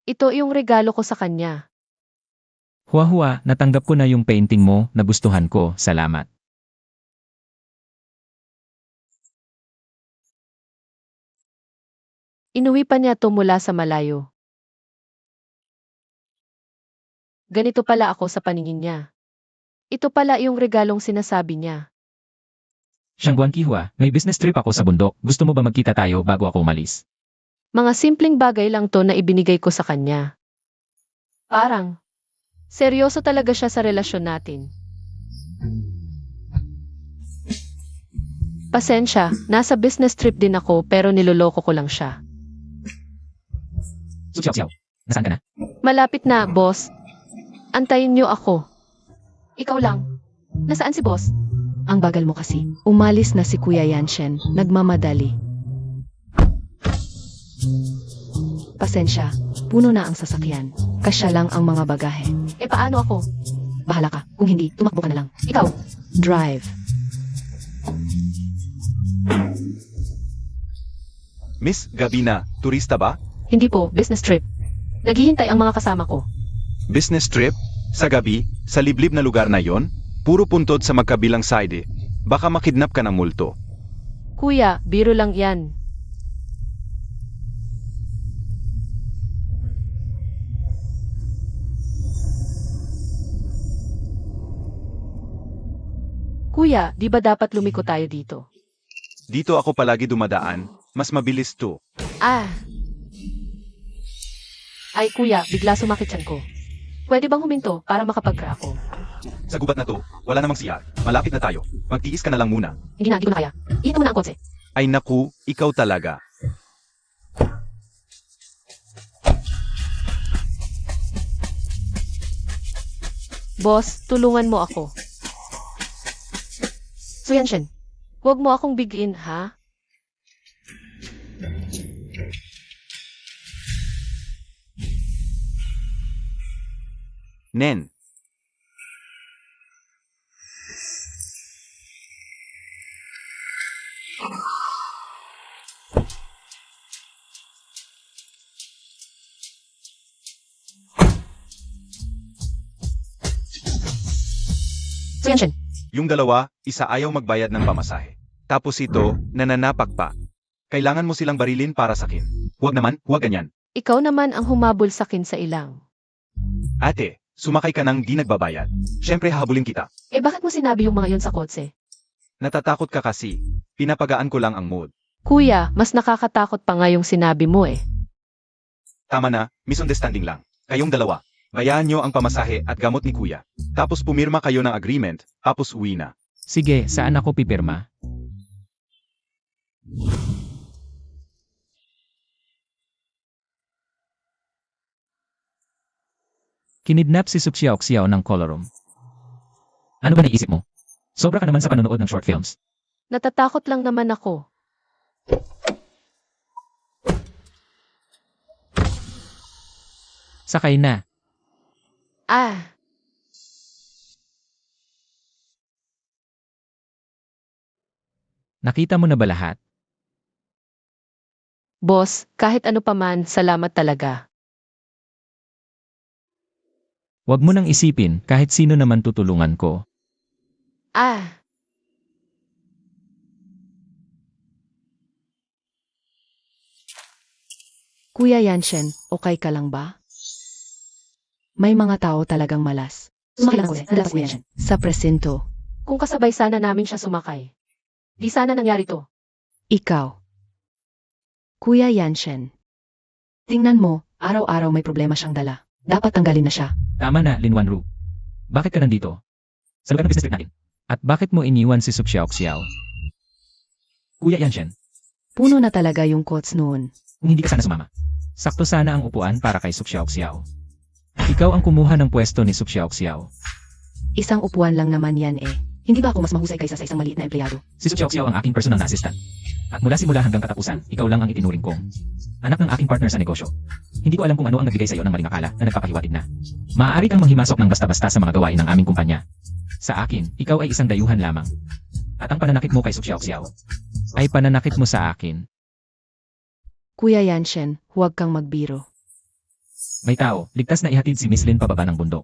Ito yung regalo ko sa kanya. Huwa-huwa, natanggap ko na yung painting mo, nagustuhan ko, salamat. Inuwi pa niya to mula sa malayo. Ganito pala ako sa paningin niya. Ito pala yung regalong sinasabi niya. Siyang Buwan Kihua, may business trip ako sa bundok. Gusto mo ba magkita tayo bago ako umalis? Mga simpleng bagay lang to na ibinigay ko sa kanya. Parang, seryoso talaga siya sa relasyon natin. Pasensya, nasa business trip din ako pero niloloko ko lang siya. Suksyaw-syaw. Nasaan ka na? Malapit na, boss. Antayin niyo ako. Ikaw lang. Nasaan si boss? Ang bagal mo kasi. Umalis na si Kuya Yanshen. Nagmamadali. Pasensya. Puno na ang sasakyan. Kasya lang ang mga bagahe. Paano ako? Bahala ka. Kung hindi, tumakbo ka na lang. Ikaw? Drive. Miss Gabina, turista ba? Hindi po, business trip. Naghihintay ang mga kasama ko. Business trip? Sa gabi? Sa liblib na lugar na yon? Puro puntod sa magkabilang side eh. Baka makidnap ka ng multo. Kuya, biro lang yan. Kuya, di ba dapat lumiko tayo dito? Dito ako palagi dumadaan, mas mabilis to. Ah! Ay kuya, bigla sumakit tiyan ko. Pwede bang huminto para makapag-cra ako? Sa gubat na to, wala namang CR. Malapit na tayo. Magtiis ka na lang muna. Hindi ko na kaya. Iyan mo na ang kotse. Ay naku, ikaw talaga. Boss, tulungan mo ako. So Yanshen, huwag mo akong bigin, ha? Nen, So Yanshen, yung dalawa, isa ayaw magbayad ng pamasahe. Tapos ito, nananapak pa. Kailangan mo silang barilin para sa akin. Huwag naman, huwag ganyan. ikaw naman ang humabol sakin sa ilang. Ate, sumakay ka nang di nagbabayad. Siyempre hahabulin kita. Bakit mo sinabi yung mga yon sa kotse? Natatakot ka kasi. Pinapagaan ko lang ang mood. Kuya, mas nakakatakot pa nga yung sinabi mo Tama na, misunderstanding lang. Kayong dalawa, bayaan nyo ang pamasahe at gamot ni kuya. Tapos pumirma kayo ng agreement, tapos uwi na. Sige, saan ako pipirma? Kinidnap si Suksyaw-xiao ng Colorum. Ano ba naisip mo? Sobra ka naman sa panonood ng short films. Natatakot lang naman ako. Sakay na. Ah! Nakita mo na ba lahat? Boss, kahit ano pa man, salamat talaga. Huwag mo nang isipin kahit sino naman tutulungan ko. Ah! Kuya Yanshen, okay ka lang ba? May mga tao talagang malas. Sumakay lang ako, nandun Kuya Yanshen. Sa presinto, Kung kasabay sana namin siya sumakay. Di sana nangyari to. ikaw. Kuya Yanshen. Tingnan mo, araw-araw may problema siyang dala. Dapat tanggalin na siya. Tama na, Lin Wanru. Bakit ka nandito? Sa lugar ng business trip natin. At bakit mo iniwan si Suksyaw-xiao? Kuya Yanshen, Puno na talaga yung quotes noon. kung hindi ka sana sumama. Sakto sana ang upuan para kay Suksyaw-xiao. Ikaw ang kumuha ng pwesto ni Suksyaw-xiao. Isang upuan lang naman yan eh. Hindi ba ako mas mahusay kaysa sa isang maliit na empleyado? Si Suksyaw-xiao ang aking personal na assistant. At mula simula hanggang katapusan, ikaw lang ang itinuring kong anak ng aking partner sa negosyo. Hindi ko alam kung ano ang nagbigay sa iyo ng maling akala na nagpapahiwatig na maaari kang manghimasok ng basta-basta sa mga gawain ng aming kumpanya. Sa akin, ikaw ay isang dayuhan lamang. At ang pananakit mo kay Suksyaw-xiao ay pananakit mo sa akin. Kuya Yanshen, huwag kang magbiro. May tao, ligtas na ihatid si Miss Lin pababa ng bundok.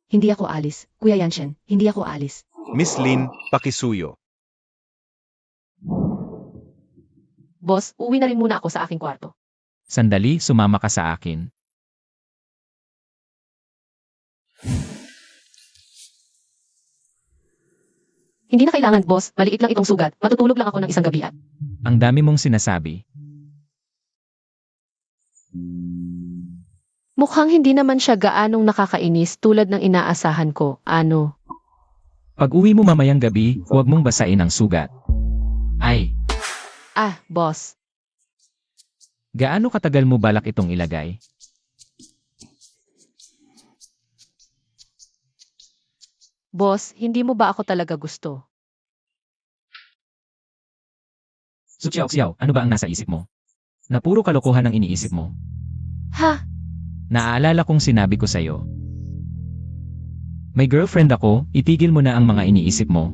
Hindi ako alis. Kuya Yanshen, hindi ako alis. Miss Lin, pakisuyo. Boss, uwi na rin muna ako sa aking kwarto. Sandali, sumama ka sa akin. Hindi na kailangan, boss. Maliit lang itong sugat. Matutulog lang ako ng isang gabi at. Ang dami mong sinasabi. Mukhang hindi naman siya gaanong nakakainis tulad ng inaasahan ko, ano? Pag uwi mo mamayang gabi, huwag mong basain ang sugat. Ay, Ah, boss. gaano katagal mo balak itong ilagay? Boss, hindi mo ba ako talaga gusto? Sutsiyaw, ano ba ang nasa isip mo? Na puro kalokohan ang iniisip mo. Ha? Naaalala kong sinabi ko sa'yo. May girlfriend ako, itigil mo na ang mga iniisip mo.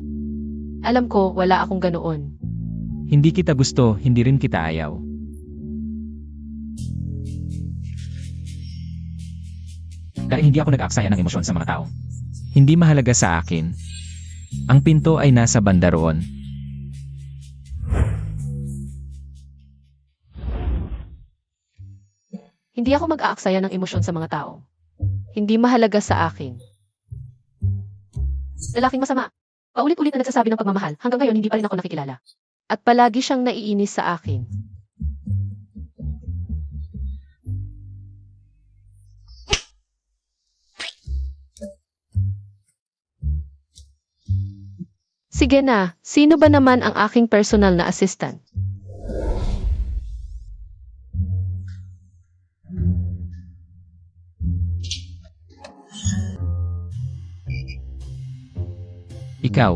Alam ko, wala akong ganoon. Hindi kita gusto, hindi rin kita ayaw. Dahil hindi ako nag-aaksaya ng emosyon sa mga tao. Hindi mahalaga sa akin. Ang pinto ay nasa banda roon. Hindi ako mag-aaksaya ng emosyon sa mga tao. Hindi mahalaga sa akin. Lalaking masama. Paulit-ulit na nagsasabi ng pagmamahal, hanggang ngayon hindi pa rin ako nakikilala. At palagi siyang naiinis sa akin. Sige na, sino ba naman ang aking personal na assistant? Ikaw,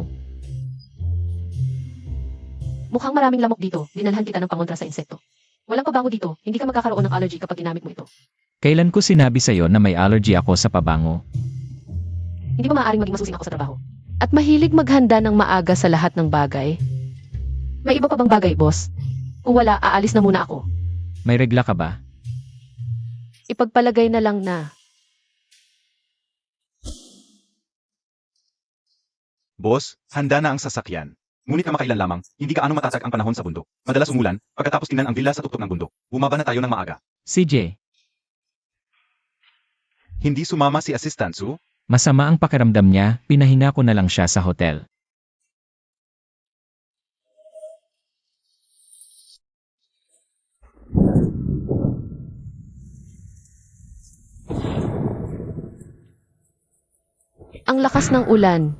Mukhang maraming lamok dito, dinalhan kita ng pangontra sa insekto. Walang pabango dito, hindi ka magkakaroon ng allergy kapag ginamit mo ito. kailan ko sinabi sa'yo na may allergy ako sa pabango? Hindi ba maaaring maging masusing ako sa trabaho? At mahilig maghanda ng maaga sa lahat ng bagay? May iba pa bang bagay, boss? Kung wala, aalis na muna ako. May regla ka ba? Ipagpalagay na lang na. Boss, handa na ang sasakyan. Ngunit kamakailan lamang, hindi gaano matatag ang panahon sa bundok. Madalas umulan, pagkatapos tingnan ang villa sa tuktok ng bundok. Bumaba na tayo ng maaga. CJ, Hindi sumama si Assistant Sue? masama ang pakiramdam niya, pinahinga ko na lang siya sa hotel. Ang lakas ng ulan.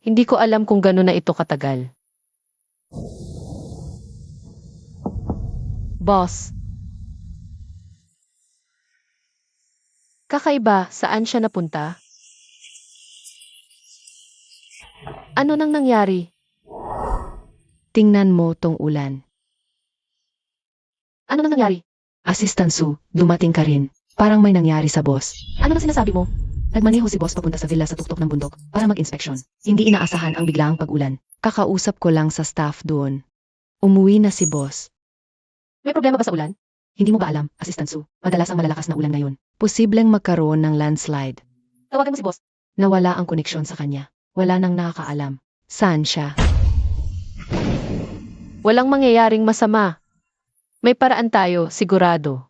Hindi ko alam kung gano'n na ito katagal. Boss. Kakaiba, saan siya napunta? Ano nang nangyari? Tingnan mo tong ulan. Ano nang nangyari? Assistant Sue, dumating ka rin. Parang may nangyari sa boss. Ano nang sinasabi mo? Nagmaneho si boss papunta sa villa sa tuktok ng bundok para mag-inspeksyon. Hindi inaasahan ang biglaang pag-ulan. Kakausap ko lang sa staff doon. Umuwi na si boss. May problema ba sa ulan? Hindi mo ba alam, Assistant Sue? Madalas ang malalakas na ulan ngayon. Posibleng magkaroon ng landslide. Tawagan mo si boss. Nawala ang koneksyon sa kanya. Wala nang nakakaalam. Saan siya? Walang mangyayaring masama. May paraan tayo, sigurado.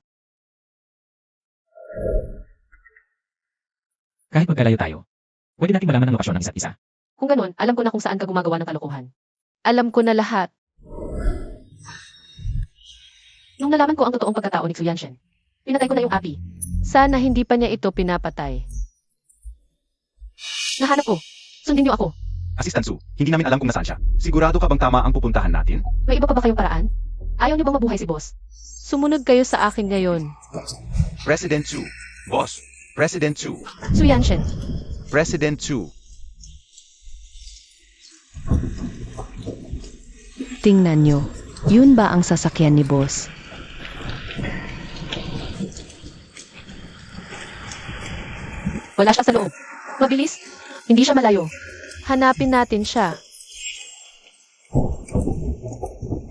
Kahit magkalayo tayo, pwede natin malaman ang lokasyon ng isa't isa. Kung ganun, alam ko na kung saan ka gumagawa ng kalokohan. Alam ko na lahat. Nung nalaman ko ang totoong pagkatao ni Xuyanshen, pinatay ko na yung api. Sana hindi pa niya ito pinapatay. Nahanap ko. Sundin niyo ako. Assistant Sue, hindi namin alam kung nasaan siya. Sigurado ka bang tama ang pupuntahan natin? May iba pa ba kayong paraan? Ayaw niyo bang mabuhay si boss? Sumunod kayo sa akin ngayon. President Sue. Boss. President Sue. Xuyanshen, President Sue. Tingnan nyo. Yun ba ang sasakyan ni boss? wala siya sa loob. Mabilis. Hindi siya malayo. Hanapin natin siya.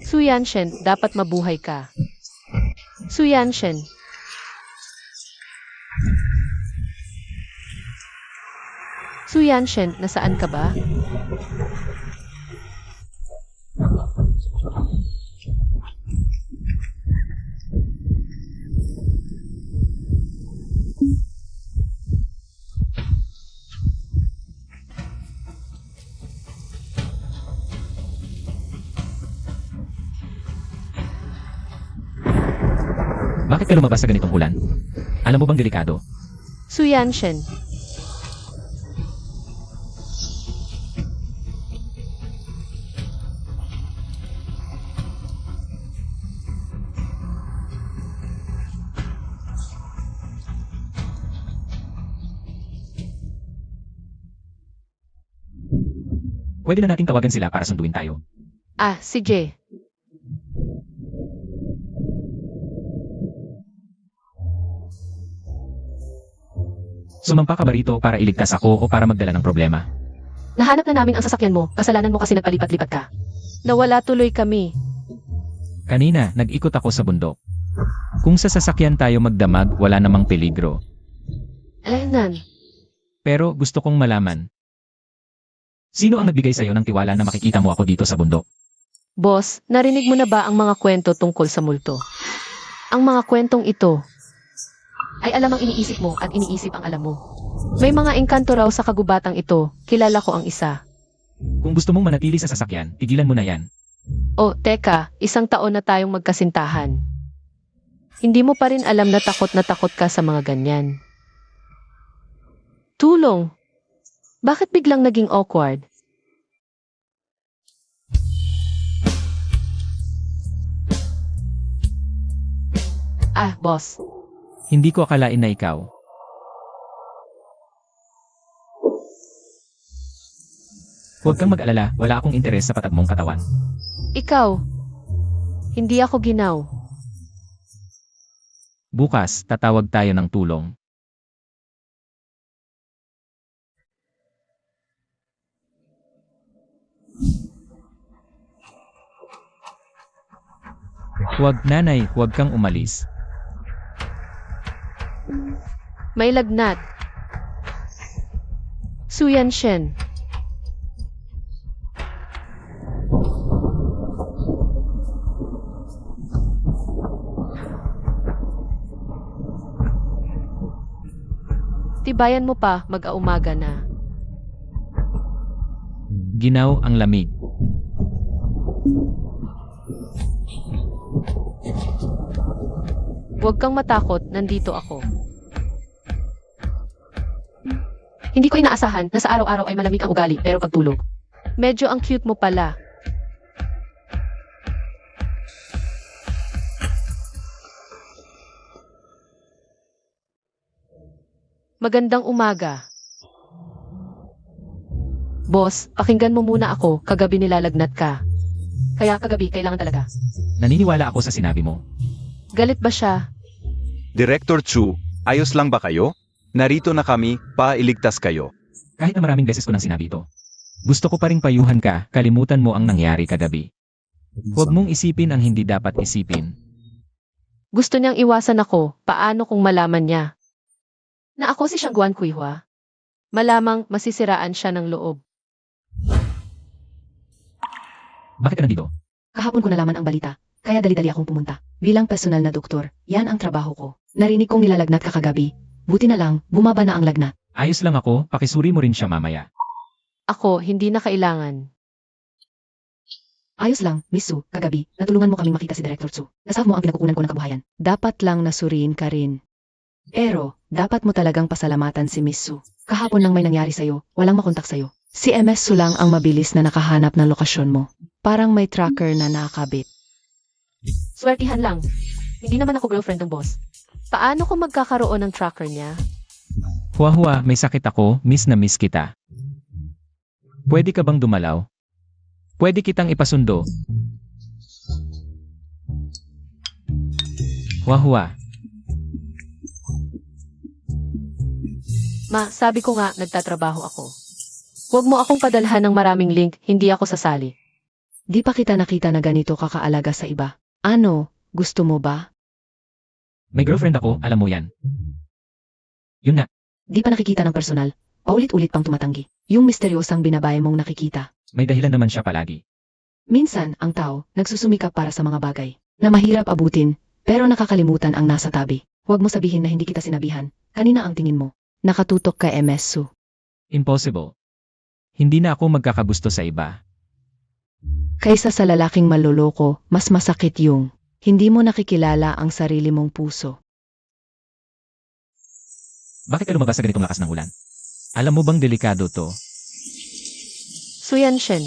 Xuyanshen, dapat mabuhay ka. Xuyanshen. Xuyanshen, nasaan ka ba? Bakit ka lumabas sa ganitong ulan? Alam mo bang delikado? Su Yanshen. Pwede na nating tawagan sila para sunduin tayo. Ah, si Jay. Sumampa ka ba rito para iligtas ako o para magdala ng problema? Nahanap na namin ang sasakyan mo. Kasalanan mo kasi nagpalipat-lipat ka. Nawala tuloy kami. Kanina, nag-ikot ako sa bundok. Kung sa sasakyan tayo magdamag, wala namang peligro. Nan. Pero gusto kong malaman. Sino ang nagbigay sa'yo ng tiwala na makikita mo ako dito sa bundok? Boss, narinig mo na ba ang mga kwento tungkol sa multo? Ang mga kwentong ito ay alam ang iniisip mo at iniisip ang alam mo. May mga engkanto raw sa kagubatang ito. Kilala ko ang isa. Kung gusto mong manatili sa sasakyan, tigilan mo na yan. Oh, teka, 1 taon na tayong magkasintahan. Hindi mo pa rin alam na takot ka sa mga ganyan. Tulong. Bakit biglang naging awkward? Ah, boss. Hindi ko akalain na ikaw. Huwag kang mag-alala, wala akong interes sa patag mong katawan. Ikaw. Hindi ako ginaw. Bukas, tatawag tayo ng tulong. Huwag nanay, huwag kang umalis. May lagnat. Su Yanshen. Tibayan mo pa, mag-aumaga na. Ginaw ang lamig. Huwag kang matakot, nandito ako. Hindi ko inaasahan na sa araw-araw ay malamig ang ugali pero pagtulog. Medyo ang cute mo pala. Magandang umaga. Boss, pakinggan mo muna ako, kagabi nilalagnat ka. Kaya kagabi kailangan talaga. Naniniwala ako sa sinabi mo. Galit ba siya? Director Chu, ayos lang ba kayo? Narito na kami, pailigtas kayo. Kahit na maraming beses ko nang sinabi ito. Gusto ko pa ring payuhan ka, kalimutan mo ang nangyari kagabi. Huwag mong isipin ang hindi dapat isipin. Gusto niyang iwasan ako, paano kung malaman niya? Na ako si Shangguan Kuihua. Malamang masisiraan siya ng loob. Bakit ka nandito? Kahapon ko nalaman ang balita, kaya dali-dali akong pumunta. Bilang personal na doktor, yan ang trabaho ko. Narinig kong nilalagnat ka kagabi. Buti na lang, bumaba na ang lagnat. Ayos lang ako, pakisuri mo rin siya mamaya. Ako, hindi na kailangan. Ayos lang, Miss Su, kagabi, natulungan mo kaming makita si Director Su. Nasave mo ang pinagkukunan ko ng kabuhayan. Dapat lang nasuriin ka rin. Pero, dapat mo talagang pasalamatan si Miss Su. Kahapon lang may nangyari sa'yo, walang makontak sa'yo. Si MS Su lang ang mabilis na nakahanap ng lokasyon mo. Parang may tracker na nakakabit. Swertihan lang. Hindi naman ako girlfriend ng boss. Paano kung magkakaroon ng tracker niya? Huwa-huwa, may sakit ako, miss na miss kita. Pwede ka bang dumalaw? Pwede kitang ipasundo. Huwa-huwa. Ma, sabi ko nga, nagtatrabaho ako. Huwag mo akong padalhan ng maraming link, hindi ako sasali. Di pa kita nakita na ganito kakaalaga sa iba. Ano, gusto mo ba? May girlfriend ako, alam mo yan. Yun na, Di pa nakikita ng personal. Paulit-ulit pang tumatanggi. Yung misteryosang binabae mong nakikita. may dahilan naman siya palagi. Minsan, ang tao, nagsusumikap para sa mga bagay na mahirap abutin, pero nakakalimutan ang nasa tabi. Huwag mo sabihin na hindi kita sinabihan. Kanina ang tingin mo. Nakatutok kay MS Su. Impossible. Hindi na ako magkakagusto sa iba. Kaysa sa lalaking maloloko, mas masakit yung Hindi mo nakikilala ang sarili mong puso. Bakit ka lumabas sa ganitong lakas ng ulan? Alam mo bang delikado to? Suyanshen.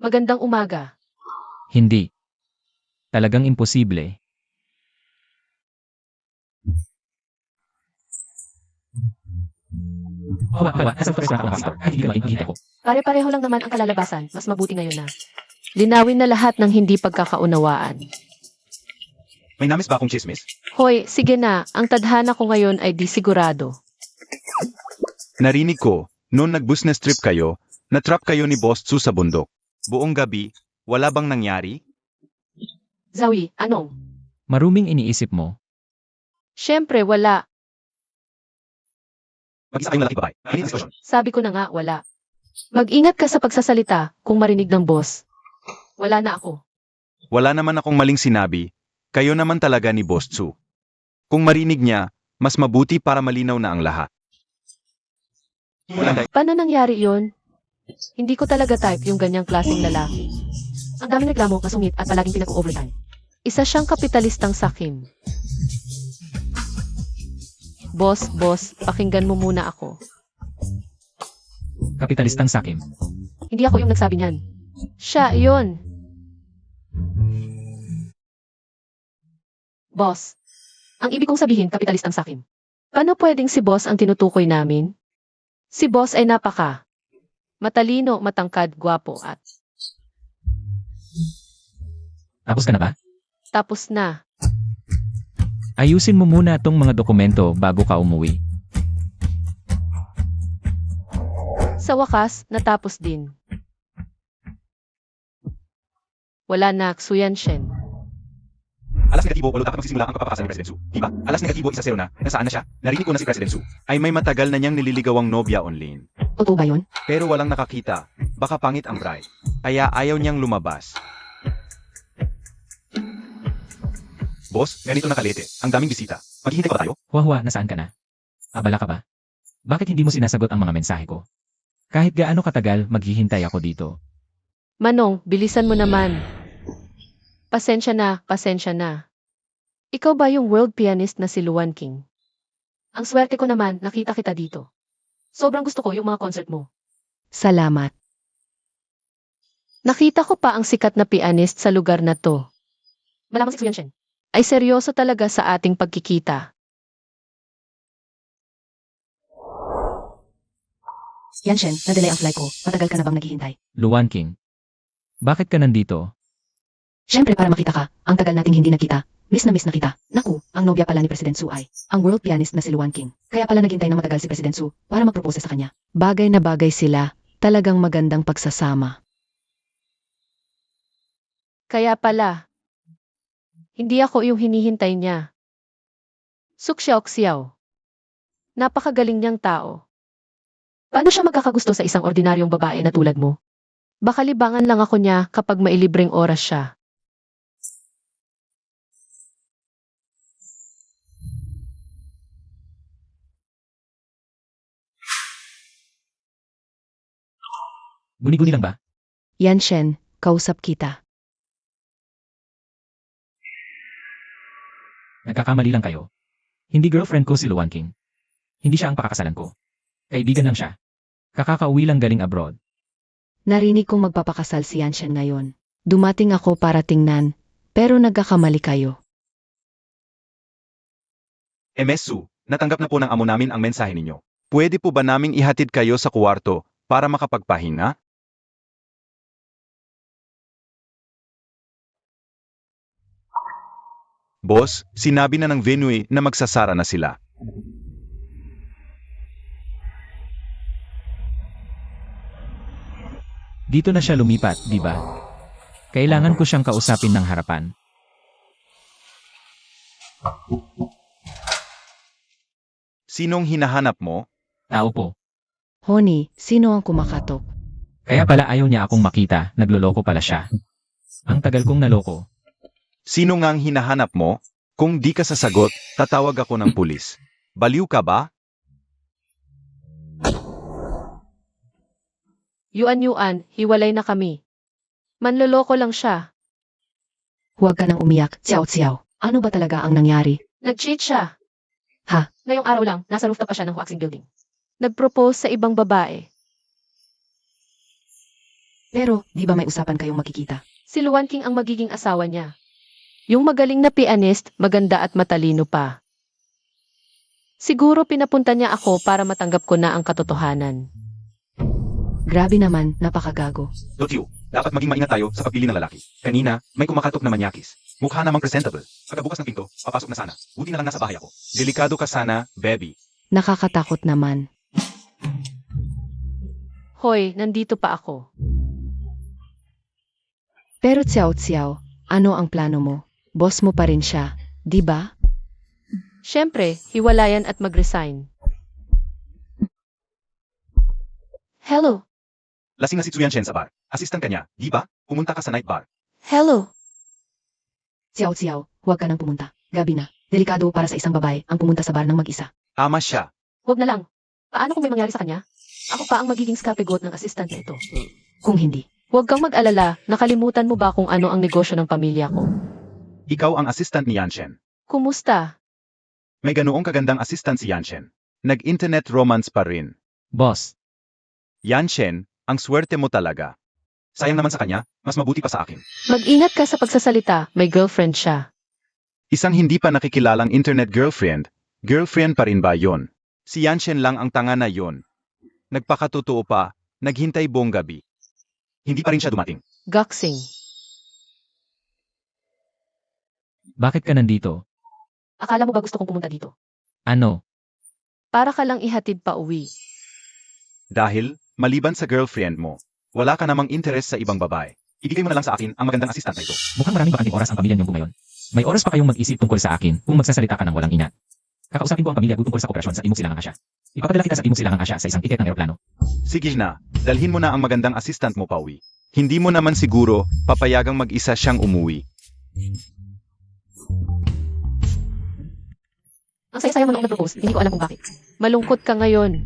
Magandang umaga. Hindi. Talagang imposible. Hawa, nasa restaurant ako, pastor. Kahit hindi makikita ko. Pare-pareho lang naman ang kalalabasan. Mas mabuti ngayon na. Linawin na lahat ng hindi pagkakaunawaan. May namis ba akong chismis? Hoy, sige na. Ang tadhana ko ngayon ay di sigurado. Narinig ko, noon nag-business trip kayo, na-trap kayo ni Boss Tsu sa bundok. Buong gabi, wala bang nangyari? Zawi, anong? Maruming iniisip mo. Siyempre, wala. Mag-isa kayong lalaki babae. Ano yung diskusyon? Sabi ko na nga, wala. Mag-ingat ka sa pagsasalita kung marinig ng boss. Wala na ako. Wala naman akong maling sinabi. Kayo naman talaga ni Boss Tsu. Kung marinig niya, mas mabuti para malinaw na ang lahat. Wala Paano nangyari yon? Hindi ko talaga type yung ganyang klaseng lalaki. Ang daming reklamo, kasungit at palaging pinag-overtime. Isa siyang kapitalistang sakim. Boss, pakinggan mo muna ako. Kapitalistang sakim. Hindi ako yung nagsabi niyan. Siya, yon. Boss, ang ibig kong sabihin, kapitalistang sakim. Paano pwedeng si boss ang tinutukoy namin? Si boss ay matalino, matangkad, gwapo at Tapos ka na ba? tapos na. Ayusin mo muna tong mga dokumento bago ka umuwi. Sa wakas, natapos din. Wala na, Suyanshen. Alas negatibo, walo dapat magsisimula ang pagpapakasal ni President Su. Diba? Alas negatibo, 1-0 na. Nasaan na siya? Narinig ko na si President Su ay may matagal na niyang nililigawang nobya online. Totoo ba yun? Pero walang nakakita. Baka pangit ang bride. Kaya ayaw niyang lumabas. Boss, ganito na kalete. Ang daming bisita. Maghihintay pa ba tayo? Huwa, nasaan ka na? Abala ka ba? Bakit hindi mo sinasagot ang mga mensahe ko? Kahit gaano katagal, maghihintay ako dito. Manong, bilisan mo naman. Pasensya na. Ikaw ba yung world pianist na si Luan King? Ang swerte ko naman, nakita kita dito. Sobrang gusto ko yung mga concert mo. Salamat. Nakita ko pa ang sikat na pianist sa lugar na to. Malamang si Suyanshen ay seryoso talaga sa ating pagkikita. Yanshen, na-delay ang flight ko. Matagal ka na bang naghihintay? Luan King. Bakit ka nandito? Siyempre para makita ka. Ang tagal nating hindi nakita. Miss na kita. Naku, ang nobya pala ni President Su ay ang world pianist na si Luan King. Kaya pala naghintay ng matagal si President Su para magpropose sa kanya. Bagay na bagay sila. Talagang magandang pagsasama. Kaya pala, hindi ako yung hinihintay niya. Suksyaw-ksyaw. Napakagaling niyang tao. Paano siya magkakagusto sa isang ordinaryong babae na tulad mo? Baka libangan lang ako niya kapag mailibreng oras siya. Guni-guni lang ba? Yanshen, kausap kita. Nagkakamali lang kayo. Hindi girlfriend ko si Luan King. Hindi siya ang pakakasalan ko. Kaibigan lang siya. Kakakauwi lang galing abroad. Narinig kong magpapakasal si Yanshen ngayon. Dumating ako para tingnan, pero nagkakamali kayo. MS Su, natanggap na po ng amo namin ang mensahe ninyo. Pwede po ba naming ihatid kayo sa kuwarto para makapagpahinga? Boss, sinabi na ng venue na magsasara na sila. Dito na siya lumipat, di ba? Kailangan ko siyang kausapin ng harapan. Sinong hinahanap mo? Tao po. Honey, sino ang kumakatok? Kaya pala ayaw niya akong makita, nagloloko pala siya. Ang tagal kong naloko. Sino nga ang hinahanap mo? Kung di ka sasagot, tatawag ako ng pulis. Baliw ka ba? Yuan-yuan, hiwalay na kami. Manloloko lang siya. Huwag ka nang umiyak, Xiao. Ano ba talaga ang nangyari? Nag-cheat siya. Ha? Ngayong araw lang, nasa rooftop pa siya ng Huaxing Building. Nag-propose sa ibang babae. Pero, di ba may usapan kayong makikita? Si Luan King ang magiging asawa niya. Yung magaling na pianist, maganda at matalino pa. Siguro pinapunta niya ako para matanggap ko na ang katotohanan. Grabe naman, napakagago. Lotyo, dapat maging maingat tayo sa pagpili ng lalaki. Kanina, may kumakatok na manyakis. Mukha namang presentable. Pagkabukas ng pinto, papasok na sana. Buti na lang nasa bahay ako. Delikado ka sana, baby. Nakakatakot naman. Hoy, nandito pa ako. Pero Xiao, ano ang plano mo? Boss mo pa rin siya, di ba? Siyempre, hiwalayan at mag-resign. Hello? Lasing na si Tsuyan Chen sa bar. Assistant ka niya, di ba? Pumunta ka sa night bar. Hello? Xiao, huwag ka nang pumunta. Gabi na. Delikado para sa isang babae ang pumunta sa bar ng mag-isa. Ama siya. Huwag na lang. Paano kung may mangyari sa kanya? Ako pa ang magiging scapegoat ng assistant na ito. Kung hindi, Huwag kang mag-alala, nakalimutan mo ba kung ano ang negosyo ng pamilya ko? Ikaw ang assistant ni Yan Chen. Kumusta? May ganoong kagandang assistant si Yan Chen. Nag-internet romance pa rin. Boss, Yan Chen, ang swerte mo talaga. Sayang naman sa kanya, mas mabuti pa sa akin. Mag-ingat ka sa pagsasalita, may girlfriend siya. Isang hindi pa nakikilalang internet girlfriend pa rin ba yon? Si Yan Chen lang ang tanga na yon. Nagpakatotoo pa, naghintay buong gabi. Hindi pa rin siya dumating. Gaksing. bakit ka nandito? Akala mo ba gusto kong pumunta dito? Ano? Para ka lang ihatid pa uwi. Dahil, maliban sa girlfriend mo, wala ka namang interes sa ibang babae. Ibigay mo na lang sa akin ang magandang assistant na ito. Mukhang maraming bakanting oras ang pamilya niyong ngayon. May oras pa kayong mag-isip tungkol sa akin kung magsasalita ka ng walang ina. Kakausapin ko ang pamilya ko tungkol sa operasyon sa Timog Silangang Asya. Ipapadala kita sa Timog Silangang Asya sa isang tiket ng eroplano. Sige na, dalhin mo na ang magandang assistant mo pauwi. Hindi mo naman siguro papayagang mag-isa siyang umuwi. Ang saya-saya mo noong nag-propose, hindi ko alam kung bakit. Malungkot ka ngayon.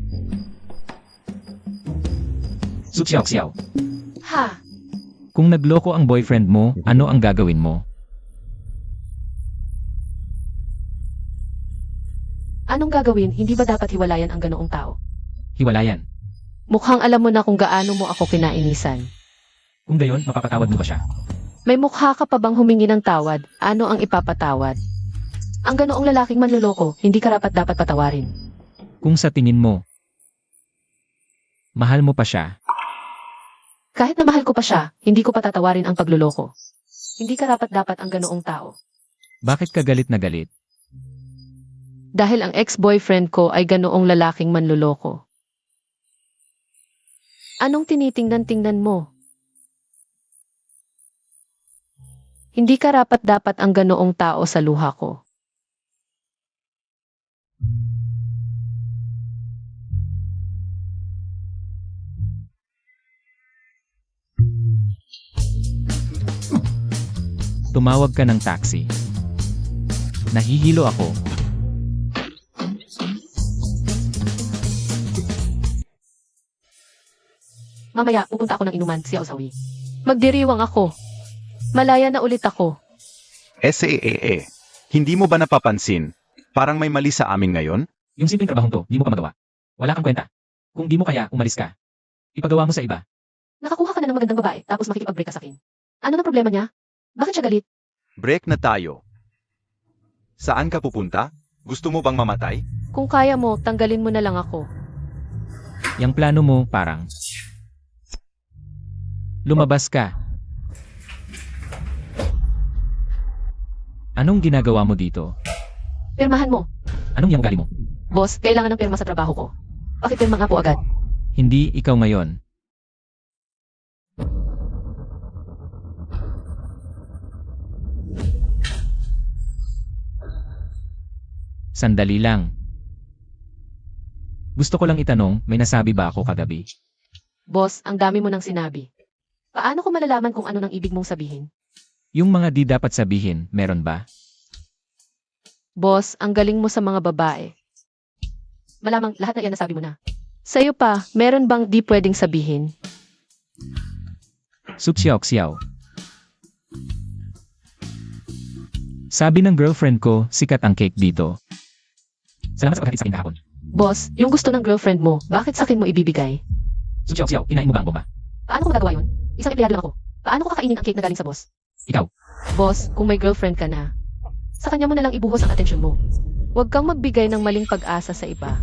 Su Xiao, Ha? kung nagloko ang boyfriend mo, ano ang gagawin mo? Anong gagawin? Hindi ba dapat hiwalayan ang ganoong tao? Hiwalayan. Mukhang alam mo na kung gaano mo ako kinainisan. Kung gayon, mapapatawad mo ba siya? May mukha ka pa bang humingi ng tawad? Ano ang ipapatawad? Ang ganoong lalaking manloloko, hindi karapat-dapat patawarin. Kung sa tingin mo, mahal mo pa siya, Kahit na mahal ko pa siya, hindi ko patatawarin ang pagluloko. Hindi karapat-dapat ang ganoong tao. bakit ka galit na galit? Dahil ang ex-boyfriend ko ay ganoong lalaking manloloko. Anong tinitingnan-tingnan mo? Hindi karapat-dapat ang ganoong tao sa luha ko. Tumawag ka ng taxi. Nahihilo ako. Mamaya, pupunta ako ng inuman, si Ausawi. Magdiriwang ako. Malaya na ulit ako. SAAA, hindi mo ba napapansin? Parang may mali sa amin ngayon? Yung simpleng trabahong to, di mo pa magawa. Wala kang kwenta. Kung di mo kaya, umalis ka. Ipagawa mo sa iba. Nakakuha ka na ng magandang babae, tapos makikipag-break ka sa akin. Ano na problema niya? Bakit siya galit? Break na tayo. Saan ka pupunta? Gusto mo bang mamatay? Kung kaya mo, tanggalin mo na lang ako. Yang plano mo, parang lumabas ka. Anong ginagawa mo dito? Pirmahan mo. Anong yang ugali mo? Boss, kailangan ng pirma sa trabaho ko. Pakipirma nga po agad. Hindi ikaw ngayon. Sandali lang. Gusto ko lang itanong, may nasabi ba ako kagabi? Boss, ang dami mo nang sinabi. Paano ko malalaman kung ano nang ibig mong sabihin? Yung mga di dapat sabihin, meron ba? Boss, ang galing mo sa mga babae. Malamang lahat na yan nasabi mo na. Sa'yo pa, meron bang di pwedeng sabihin? Xiao. Sabi ng girlfriend ko, sikat ang cake dito. Salamat sa paghatid sa akin kahapon. Boss, yung gusto ng girlfriend mo, bakit sa akin mo ibibigay? Xiao, kinain mo ba ang bomba? Paano ko magagawa yun? Isang empleyado lang ako. Paano ko kakainin ang cake na galing sa boss? Ikaw. Boss, kung may girlfriend ka na, sa kanya mo na lang ibuhos ang atensyon mo. Huwag kang magbigay ng maling pag-asa sa iba.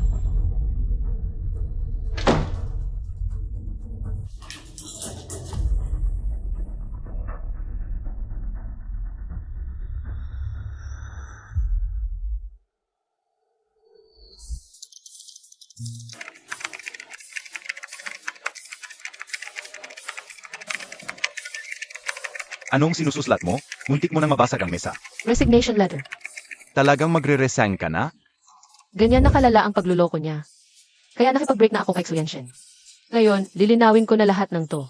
Anong sinususlat mo? Muntik mo na mabasag ang mesa. Resignation letter. Talagang magre-resign ka na? Ganyan na kalala ang pagluloko niya. Kaya nakipag-break na ako kay Xuyanshen. Ngayon, lilinawin ko na lahat ng to.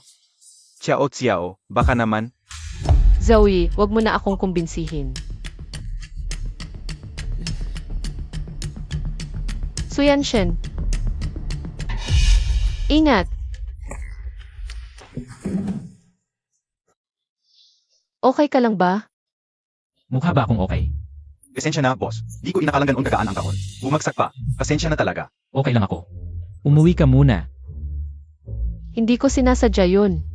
Xiao, baka naman. Zoe, wag mo na akong kumbinsihin. Xuyanshen. Ingat. Okay ka lang ba? Mukha ba akong okay? Pasensya na, boss. Di ko inakalang ganoon kagaan ang kahon. Bumagsak pa. Pasensya na talaga. Okay lang ako. Umuwi ka muna. Hindi ko sinasadya yun.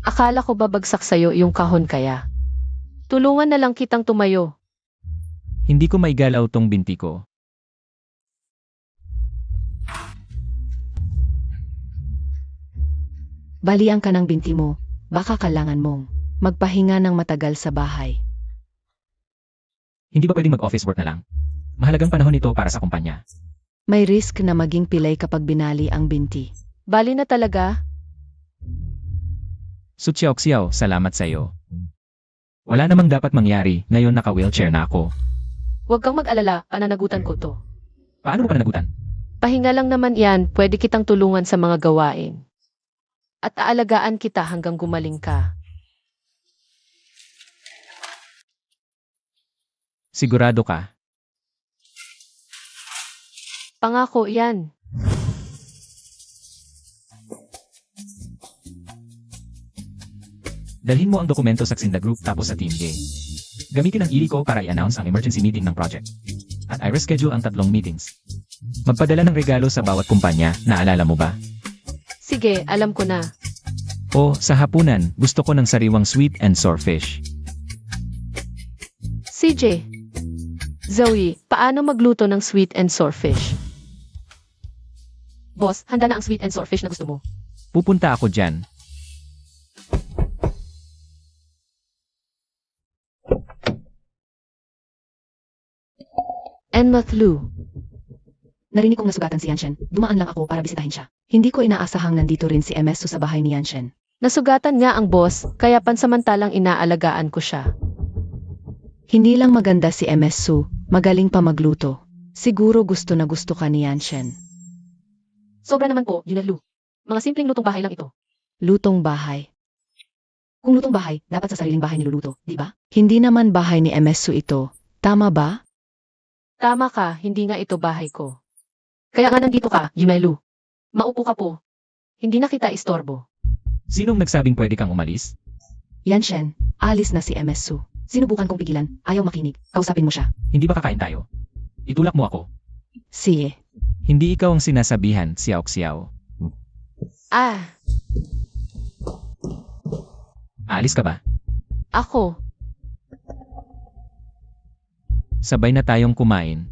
Akala ko babagsak sa'yo yung kahon kaya. Tulungan na lang kitang tumayo. Hindi ko maigalaw tong binti ko. Balian ka ng binti mo, baka kailangan mong magpahinga ng matagal sa bahay. Hindi ba pwedeng mag-office work na lang? Mahalagang panahon ito para sa kumpanya. May risk na maging pilay kapag binali ang binti. Bali na talaga? Xiao, salamat sa iyo. Wala namang dapat mangyari, ngayon naka-wheelchair na ako. Huwag kang mag-alala, pananagutan ko to. Paano mo pananagutan? Pahinga lang naman yan, pwede kitang tulungan sa mga gawain. At aalagaan kita hanggang gumaling ka. Sigurado ka? Pangako yan. Dalhin mo ang dokumento sa Xinda Group tapos sa Team A. Gamitin ang ili ko para i-announce ang emergency meeting ng project. At i-reschedule ang 3 meetings. Magpadala ng regalo sa bawat kumpanya, naalala mo ba? Sige, alam ko na. O, sa hapunan, gusto ko ng sariwang sweet and sour fish. CJ. Zoe, paano magluto ng sweet and sour fish? Boss, handa na ang sweet and sour fish na gusto mo. Pupunta ako dyan. Enmath Lu. Narinig kong nasugatan si Yanshen. Dumaan lang ako para bisitahin siya. Hindi ko inaasahang nandito rin si MS Su sa bahay ni Yanshen. Nasugatan nga ang boss, kaya pansamantalang inaalagaan ko siya. Hindi lang maganda si MS Su, magaling pa magluto. Siguro gusto na gusto ka ni Yanshen. Sobra naman po, Junelu. Mga simpleng lutong bahay lang ito. Lutong bahay. Kung lutong bahay, dapat sa sariling bahay niluluto, di ba? Hindi naman bahay ni MS Su ito. Tama ba? Tama ka, hindi nga ito bahay ko. Kaya nga nandito ka, Junelu. Maupo ka po. Hindi na kita istorbo. Sinong nagsabing pwede kang umalis? Yanshen, alis na si MS Su. Sinubukan kong pigilan, ayaw makinig. Kausapin mo siya. Hindi ba kakain tayo? Itulak mo ako. Sige. Hindi ikaw ang sinasabihan, Xiao. Ah, Aalis ka ba? ako. Sabay na tayong kumain.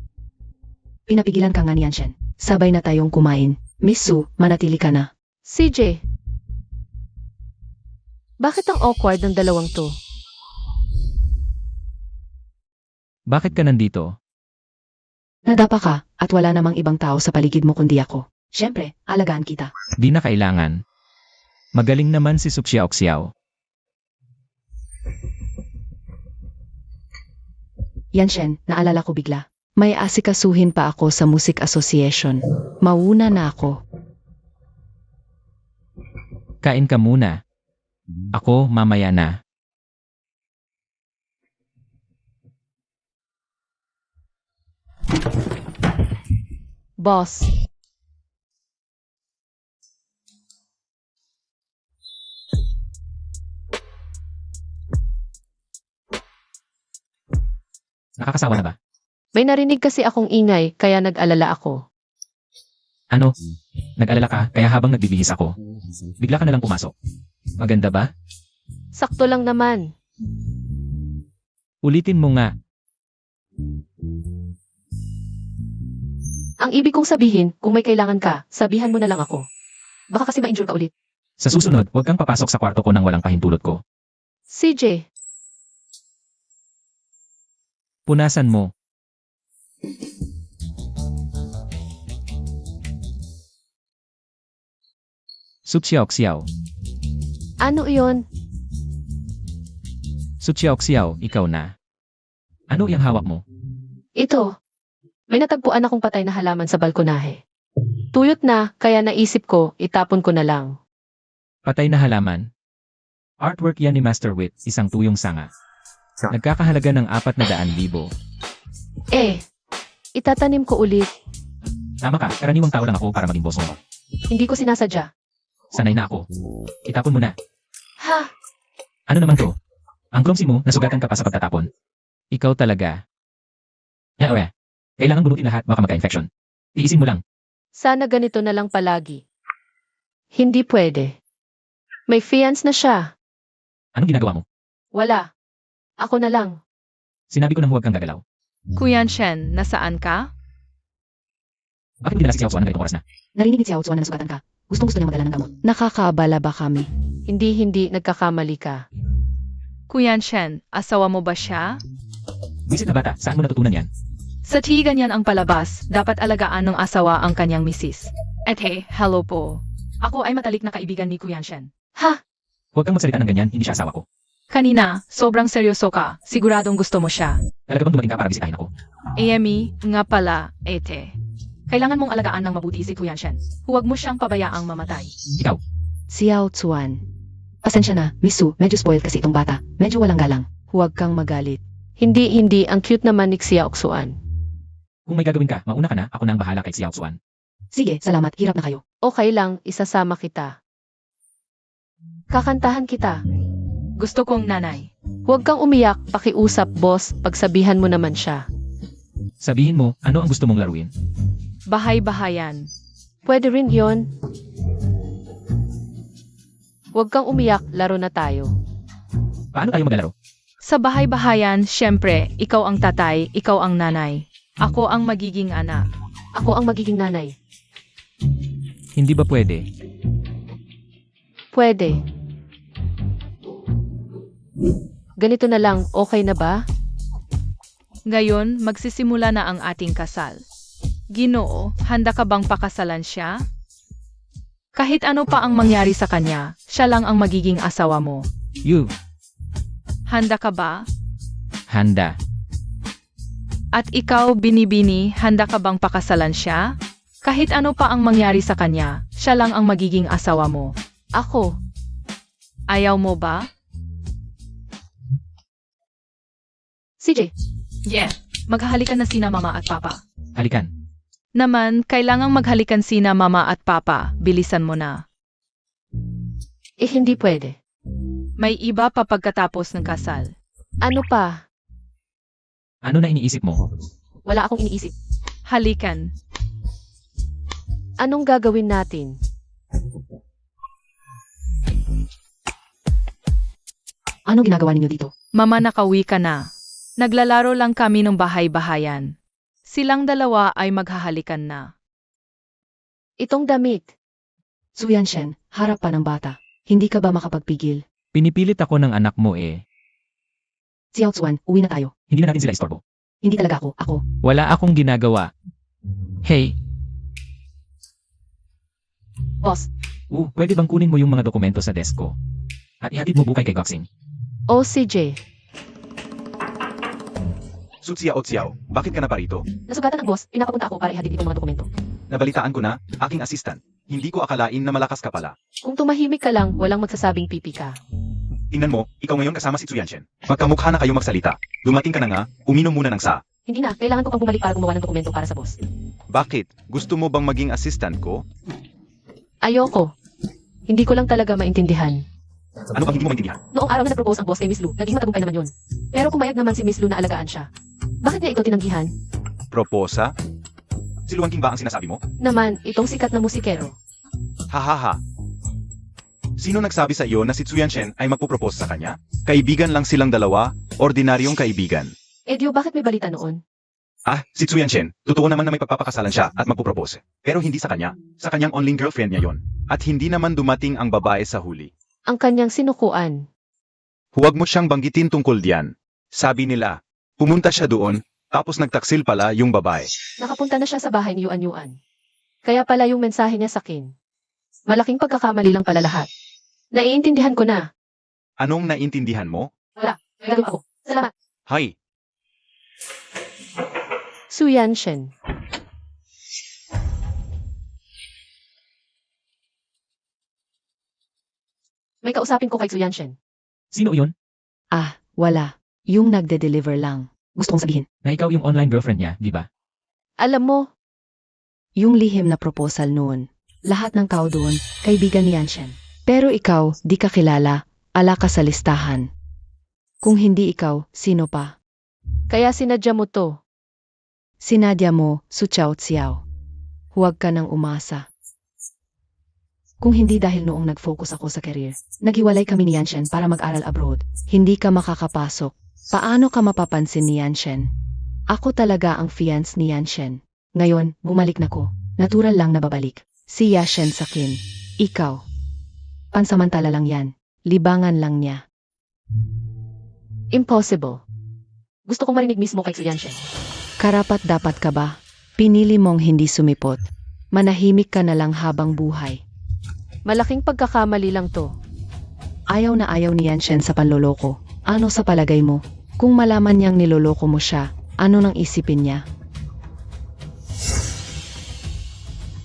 Pinapigilan ka nga ni Yanshen. Sabay na tayong kumain. Miss Su, manatili ka na. CJ. Bakit ang awkward ng dalawang to? Bakit ka nandito? Nadapa ka, at wala namang ibang tao sa paligid mo kundi ako. Siyempre, alagaan kita. Di na kailangan. Magaling naman si Xiao. Yanshen, naalala ko bigla. May asikasuhin pa ako sa Music Association. Mauna na ako. Kain ka muna. Ako, mamaya na. Boss. Nakakasawa na ba? May narinig kasi akong ingay, kaya nag-alala ako. Ano? Nag-alala ka, kaya habang nagbibihis ako, bigla ka na lang pumasok. Maganda ba? Sakto lang naman. Ulitin mo nga. Ang ibig kong sabihin, kung may kailangan ka, sabihan mo na lang ako. Baka kasi ma-injure ka ulit. Sa susunod, huwag kang papasok sa kwarto ko nang walang pahintulot ko. CJ, Punasan mo. Sutsiao-xiao. ano iyon? Sutsiao-xiao, ikaw na. Ano yung hawak mo? Ito. May natagpuan akong patay na halaman sa balkonahe. Tuyot na, kaya naisip ko, itapon ko na lang. Patay na halaman? Artwork yan ni Master Wit, isang tuyong sanga. Nagkakahalaga ng 400,000. Itatanim ko ulit. Tama ka, karaniwang tao lang ako para maging boss mo. Hindi ko sinasadya. Sanay na ako. Itapon mo na. Ha? Ano naman to? Ang clumsy mo, nasugatan ka pa sa pagtatapon. Ikaw talaga. Kailangan bunutin lahat, baka magka-infection. Tiisin mo lang. Sana ganito na lang palagi. Hindi pwede. May fiance na siya. Anong ginagawa mo? Wala. Ako na lang. Sinabi ko na huwag kang gagalaw. Kuya Shen, nasaan ka? Bakit hindi na si Xiao Zuan na ganitong oras na? Narinig ni Xiao Zuan na nasugatan ka. Gustong-gusto niya magdala ng gamot. Nakakaabala ba kami? Hindi, nagkakamali ka. Kuya Shen, asawa mo ba siya? Wisit na bata, saan mo natutunan yan? Sa tigan yan ang palabas, dapat alagaan ng asawa ang kanyang misis. Hello po. Ako ay matalik na kaibigan ni Kuya Shen. Huwag kang magsalita ng ganyan, hindi siya asawa ko. Kanina, sobrang seryoso ka. Siguradong gusto mo siya. Talaga bang dumating ka para bisitahin ako? Amy, nga pala, Kailangan mong alagaan ng mabuti si Kuya Shen. Huwag mo siyang pabayaang mamatay. Ikaw, Xiao Zuan. Pasensya na, Miss Su, medyo spoiled kasi itong bata. Medyo walang galang. Huwag kang magalit. Hindi, ang cute naman ni Xiao Xuan. kung may gagawin ka, mauna ka na, ako na ang bahala kay Xiao Zuan. Sige, salamat. Hirap na kayo. Okay lang, isasama kita. Kakantahan kita. Gusto kong nanay. Huwag kang umiyak, pakiusap boss, pagsabihan mo naman siya. Sabihin mo, ano ang gusto mong laruin? Bahay-bahayan. Pwede rin yon. Huwag kang umiyak, laro na tayo. Paano tayo maglalaro? Sa bahay-bahayan, syempre, ikaw ang tatay, ikaw ang nanay. Ako ang magiging anak. Ako ang magiging nanay. Hindi ba pwede? Pwede. Ganito na lang, okay na ba? Ngayon, magsisimula na ang ating kasal. Ginoo, handa ka bang pakasalan siya? Kahit ano pa ang mangyari sa kanya, siya lang ang magiging asawa mo. You, Handa ka ba? handa. At ikaw, Binibini, handa ka bang pakasalan siya? Kahit ano pa ang mangyari sa kanya, siya lang ang magiging asawa mo. Ako. Ayaw mo ba? CJ, Yeah. Maghahalikan na sina mama at papa. Halikan. Naman, kailangang maghalikan sina mama at papa. Bilisan mo na. hindi pwede. May iba pa pagkatapos ng kasal. Ano pa? Ano na iniisip mo? Wala akong iniisip. Halikan. Anong gagawin natin? Ano ginagawa ninyo dito? Mama, nakauwi ka na. Naglalaro lang kami ng bahay-bahayan. Silang dalawa ay maghahalikan na. Itong damit. Su Yanshen, harap pa ng bata. Hindi ka ba makapagpigil? Pinipilit ako ng anak mo eh. Xiao Zuan, uwi na tayo. Hindi na natin sila istorbo. Hindi talaga ako. Wala akong ginagawa. Hey, Boss, pwede bang kunin mo yung mga dokumento sa desk ko? At ihatid mo bukay kay Goxing. O CJ, Su Xiao, bakit ka na parito? nasugatan ng boss, pinapapunta ako para ihatid itong mga dokumento. Nabalitaan ko na, aking assistant. Hindi ko akalain na malakas ka pala. Kung tumahimik ka lang, walang magsasabing pipi ka. Tingnan mo, ikaw ngayon kasama si Zuyanshen. Magkamukha na kayo magsalita. Dumating ka na nga, uminom muna ng sa. Hindi na, kailangan ko pang bumalik para gumawa ng dokumento para sa boss. Bakit? Gusto mo bang maging assistant ko? Ayoko. Hindi ko lang talaga maintindihan. Ano bang hindi mo maintindihan? Noong araw na nag-propose ang boss kay Miss Lu, naging matagumpay naman yun. Pero pumayag naman si Miss Lu na alagaan siya. Bakit niya ito tinanggihan? Proposa? Si Luan King ba ang sinasabi mo? Naman, itong sikat na musikero. Hahaha. Sino nagsabi sa iyo na si Tsuyan Shen ay magpupropose sa kanya? Kaibigan lang silang dalawa, ordinaryong kaibigan. Edio, bakit may balita noon? Ah, si Tsuyan Shen, totoo naman na may pagpapakasalan siya at magpupropose. Pero hindi sa kanya. Sa kanyang online girlfriend niya yon. At hindi naman dumating ang babae sa huli. Ang kanyang sinukuan. Huwag mo siyang banggitin tungkol diyan. Sabi nila, pumunta siya doon, tapos nagtaksil pala yung babae. Nakapunta na siya sa bahay ni Yuan. Kaya pala yung mensahe niya sa akin. Malaking pagkakamali lang pala lahat. Naiintindihan ko na. Anong naintindihan mo? May gagawin ako. Salamat. Hay, Su Yanshen. May kausapin ko kay Su Yanshen. Sino yun? Ah, wala. Yung nagde-deliver lang. Gusto kong sabihin. Na ikaw yung online girlfriend niya, di ba? Alam mo, Yung lihim na proposal noon. Lahat ng tao doon, kaibigan ni Yanshen. Pero ikaw, di ka kilala. Ala ka sa listahan. Kung hindi ikaw, sino pa? kaya sinadya mo to. Sinadya mo, Su Chao Xiao. Huwag ka nang umasa. Kung hindi dahil noong nag-focus ako sa career, naghiwalay kami ni Yanshen para mag-aral abroad, hindi ka makakapasok. Paano ka mapapansin ni Yanshen? Ako talaga ang fiance ni Yanshen. Ngayon, bumalik na ko. Natural lang na babalik. Si Yanshen sakin. Ikaw. Pansamantala lang yan. Libangan lang niya. Impossible. Gusto kong marinig mismo kay Su Yanshen. Karapat dapat ka ba? Pinili mong hindi sumipot. Manahimik ka na lang habang buhay. Malaking pagkakamali lang to. Ayaw na ayaw ni Yanshen sa panloloko. Ano sa palagay mo? Kung malaman niyang niloloko mo siya, ano nang isipin niya?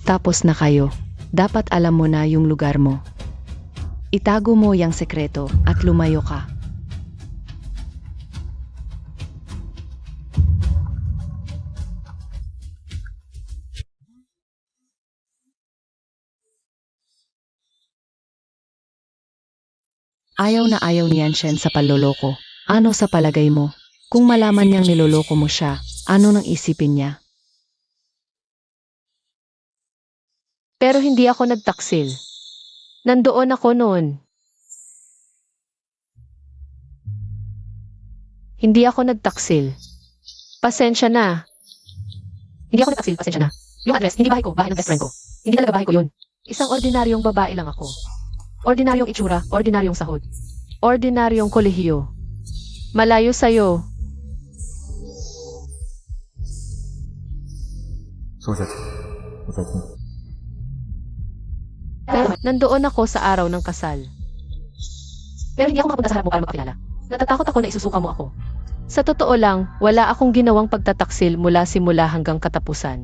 Tapos na kayo. Dapat alam mo na yung lugar mo. Itago mo yung sekreto at lumayo ka. Ayaw na ayaw ni Yanshen sa panloloko. Ano sa palagay mo? Kung malaman niyang niloloko mo siya, ano nang isipin niya? Pero hindi ako nagtaksil. Nandoon ako noon. Hindi ako nagtaksil. Pasensya na. Hindi ako nagtaksil, pasensya na. Yung address, hindi bahay ko, bahay ng best friend ko. Hindi talaga bahay ko yun. Isang ordinaryong babae lang ako. Ordinaryong itsura, ordinaryong sahod. Ordinaryong kolehiyo. Malayo sa'yo. Pero nandoon ako sa araw ng kasal. Pero hindi ako makapunta sa harap mo para makakilala. Natatakot ako na isusuka mo ako. Sa totoo lang, wala akong ginawang pagtataksil mula simula hanggang katapusan.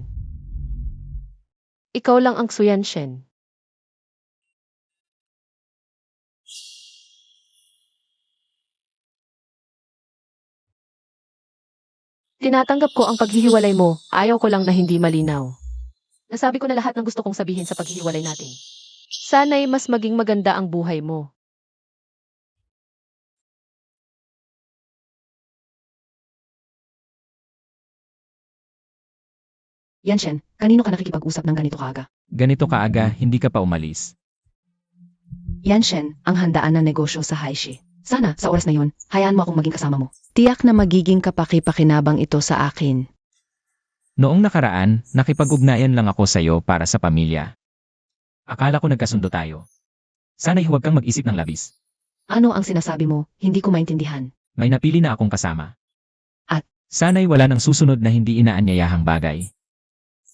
Ikaw lang ang Su Yanshen. Tinatanggap ko ang paghihiwalay mo, ayaw ko lang na hindi malinaw. Nasabi ko na lahat ng gusto kong sabihin sa paghihiwalay natin. Sana'y mas maging maganda ang buhay mo. Yanshen, kanino ka nakikipag-usap ng ganito kaaga? Ganito kaaga, hindi ka pa umalis. Yanshen, ang handaan ng negosyo sa Haishi. Sana, sa oras na yun, hayaan mo akong maging kasama mo. Tiyak na magiging kapaki-pakinabang ito sa akin. Noong nakaraan, nakipag-ugnayan lang ako sa'yo para sa pamilya. Akala ko nagkasundo tayo. Sana'y huwag kang mag-isip ng labis. Ano ang sinasabi mo? Hindi ko maintindihan. May napili na akong kasama. At? Sana'y wala nang susunod na hindi inaanyayahang bagay.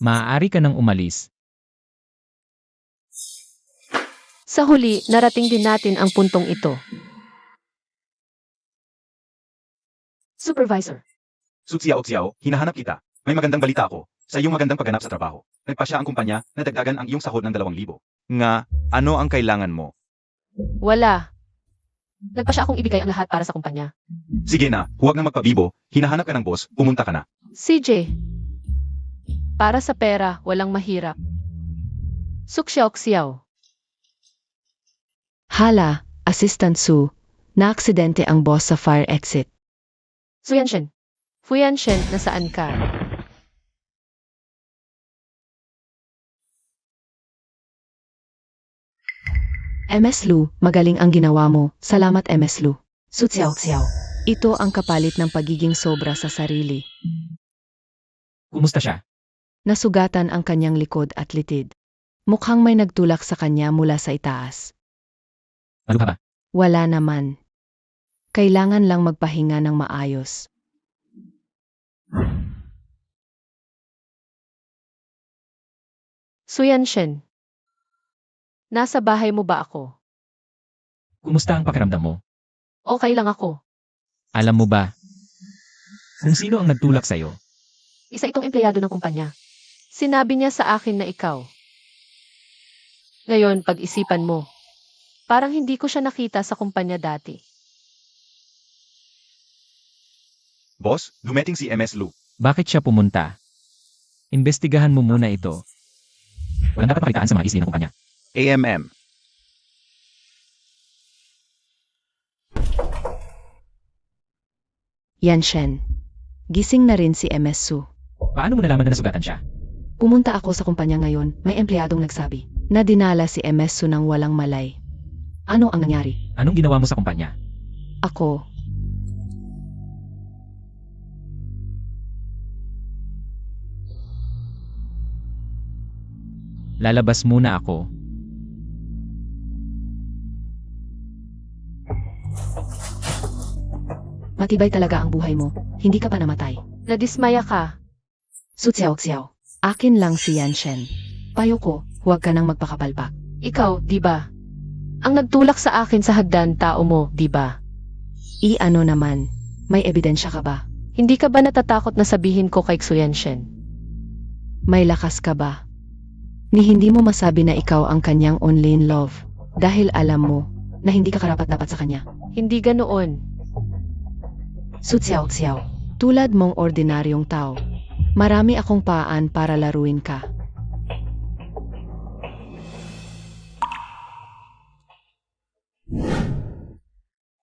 Maaari ka nang umalis. Sa huli, narating din natin ang puntong ito. Supervisor. Su Xiao, hinahanap kita. May magandang balita ako. Sa iyong magandang pagganap sa trabaho. Nagpasya ang kumpanya na dagdagan ang iyong sahod ng 2,000. Nga, ano ang kailangan mo? Wala. Nagpa siya akong ibigay ang lahat para sa kumpanya. Sige na, huwag na magpabibo. Hinahanap ka ng boss, pumunta ka na. CJ. Para sa pera, walang mahirap. Suksyaw-ksiyaw. Hala, Assistant Su, naaksidente ang boss sa fire exit. Su Yanshen. Fuyanshen, nasaan ka? MS Lu, magaling ang ginawa mo. Salamat MS Lu. Sutsiao tsiao. Ito ang kapalit ng pagiging sobra sa sarili. Kumusta siya? Nasugatan ang kanyang likod at litid. Mukhang may nagtulak sa kanya mula sa itaas. Ano ba? Wala naman. Kailangan lang magpahinga ng maayos. Suyanshen. Nasa bahay mo ba ako? Kumusta ang pakiramdam mo? Okay lang ako. Alam mo ba kung sino ang nagtulak sa'yo? Isa itong empleyado ng kumpanya. Sinabi niya sa akin na ikaw. Ngayon, pag-isipan mo. Parang hindi ko siya nakita sa kumpanya dati. Boss, dumating si MS Lu. Bakit siya pumunta? Imbestigahan mo muna ito. Walang dapat makalitaan sa mga isli ng kumpanya. AMM. Yanshen. Gising na rin si MS Su. Paano mo nalaman na nasugatan siya? Pumunta ako sa kumpanya ngayon, may empleyadong nagsabi na dinala si MS Su ng walang malay. Ano ang nangyari? Anong ginawa mo sa kumpanya? Ako. Lalabas muna ako. Matibay talaga ang buhay mo. Hindi ka pa namatay. Nadismaya ka. Sutsiao tsiao. Akin lang si Yanshen. Payo ko, huwag ka nang magpakapalpak. Ikaw, di ba? Ang nagtulak sa akin sa hagdan tao mo, di ba? Ano naman? May ebidensya ka ba? Hindi ka ba natatakot na sabihin ko kay Xuyanshen? May lakas ka ba? Ni hindi mo masabi na ikaw ang kanyang only in love dahil alam mo na hindi ka karapat-dapat sa kanya. Hindi ganoon. Sutsiao tsiao. Tulad mong ordinaryong tao. Marami akong paan para laruin ka.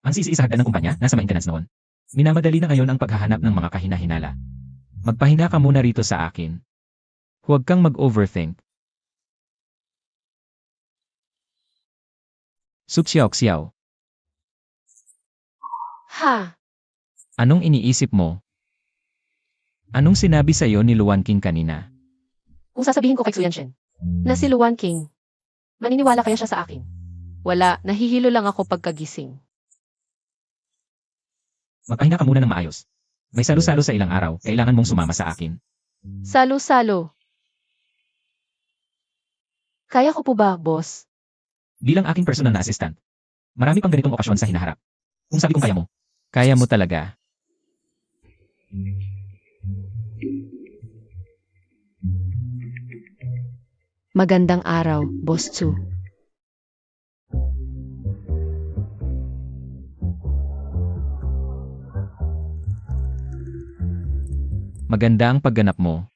Ang sisi sa hagdan ng kumpanya, nasa maintenance noon. Minamadali na ngayon ang paghahanap ng mga kahina-hinala. Magpahinga ka muna rito sa akin. Huwag kang mag-overthink. Sutsiao-xiao, Ha? anong iniisip mo? Anong sinabi sa'yo ni Luan King kanina? Kung sasabihin ko kay Xuyanshen na si Luan King, maniniwala kaya siya sa akin? Wala, nahihilo lang ako pagkagising. Magpahinga ka muna ng maayos. May salo-salo sa ilang araw, kailangan mong sumama sa akin. Salo-salo. Kaya ko po ba, boss? Bilang aking personal na assistant, marami pang ganitong okasyon sa hinaharap. Kung sabi kong kaya mo talaga. Magandang araw, Boss Tsu. Maganda ang pagganap mo.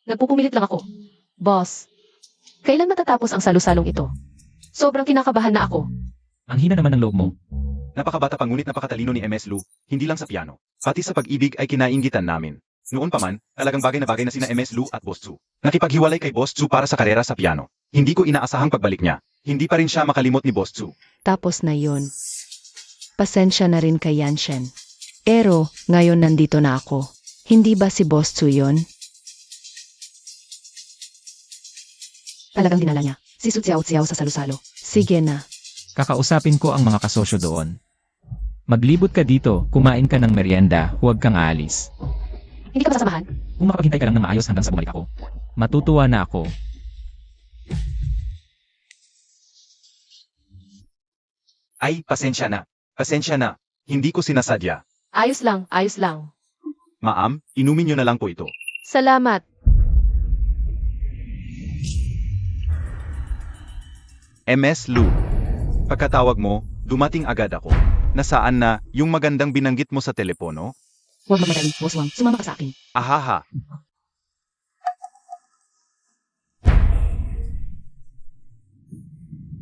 Nagpupumilit lang ako. Boss, kailan matatapos ang salo-salong ito? Sobrang kinakabahan na ako. Ang hina naman ng loob mo. Napakabata pa ngunit napakatalino ni MS Lu, hindi lang sa piano. Pati sa pag-ibig ay kinainggitan namin. Noon pa man, talagang bagay na sina MS Lu at Boss Tsu. Nakipaghiwalay kay Boss Tsu para sa karera sa piano. Hindi ko inaasahang pagbalik niya. Hindi pa rin siya makalimot ni Boss Tsu. Tapos na yun. Pasensya na rin kay Yanshen. Pero, ngayon nandito na ako. Hindi ba si Boss Tsu yun? Talagang dinala niya. Si Su Tsiao sa salo-salo. Sige na. Kakausapin ko ang mga kasosyo doon. Maglibot ka dito, kumain ka ng merienda, huwag kang aalis. Hindi ka ba sasamahan? Kung makapaghintay ka lang ng maayos hanggang sa bumalik ako, matutuwa na ako. Ay, pasensya na. Pasensya na. Hindi ko sinasadya. Ayos lang, ayos lang. Ma'am, inumin niyo na lang po ito. Salamat. MS Lu. Pagkatawag mo, dumating agad ako. Nasaan na yung magandang binanggit mo sa telepono? Huwag mamadali, Boss Wang. Sumama ka sa akin. Ahaha.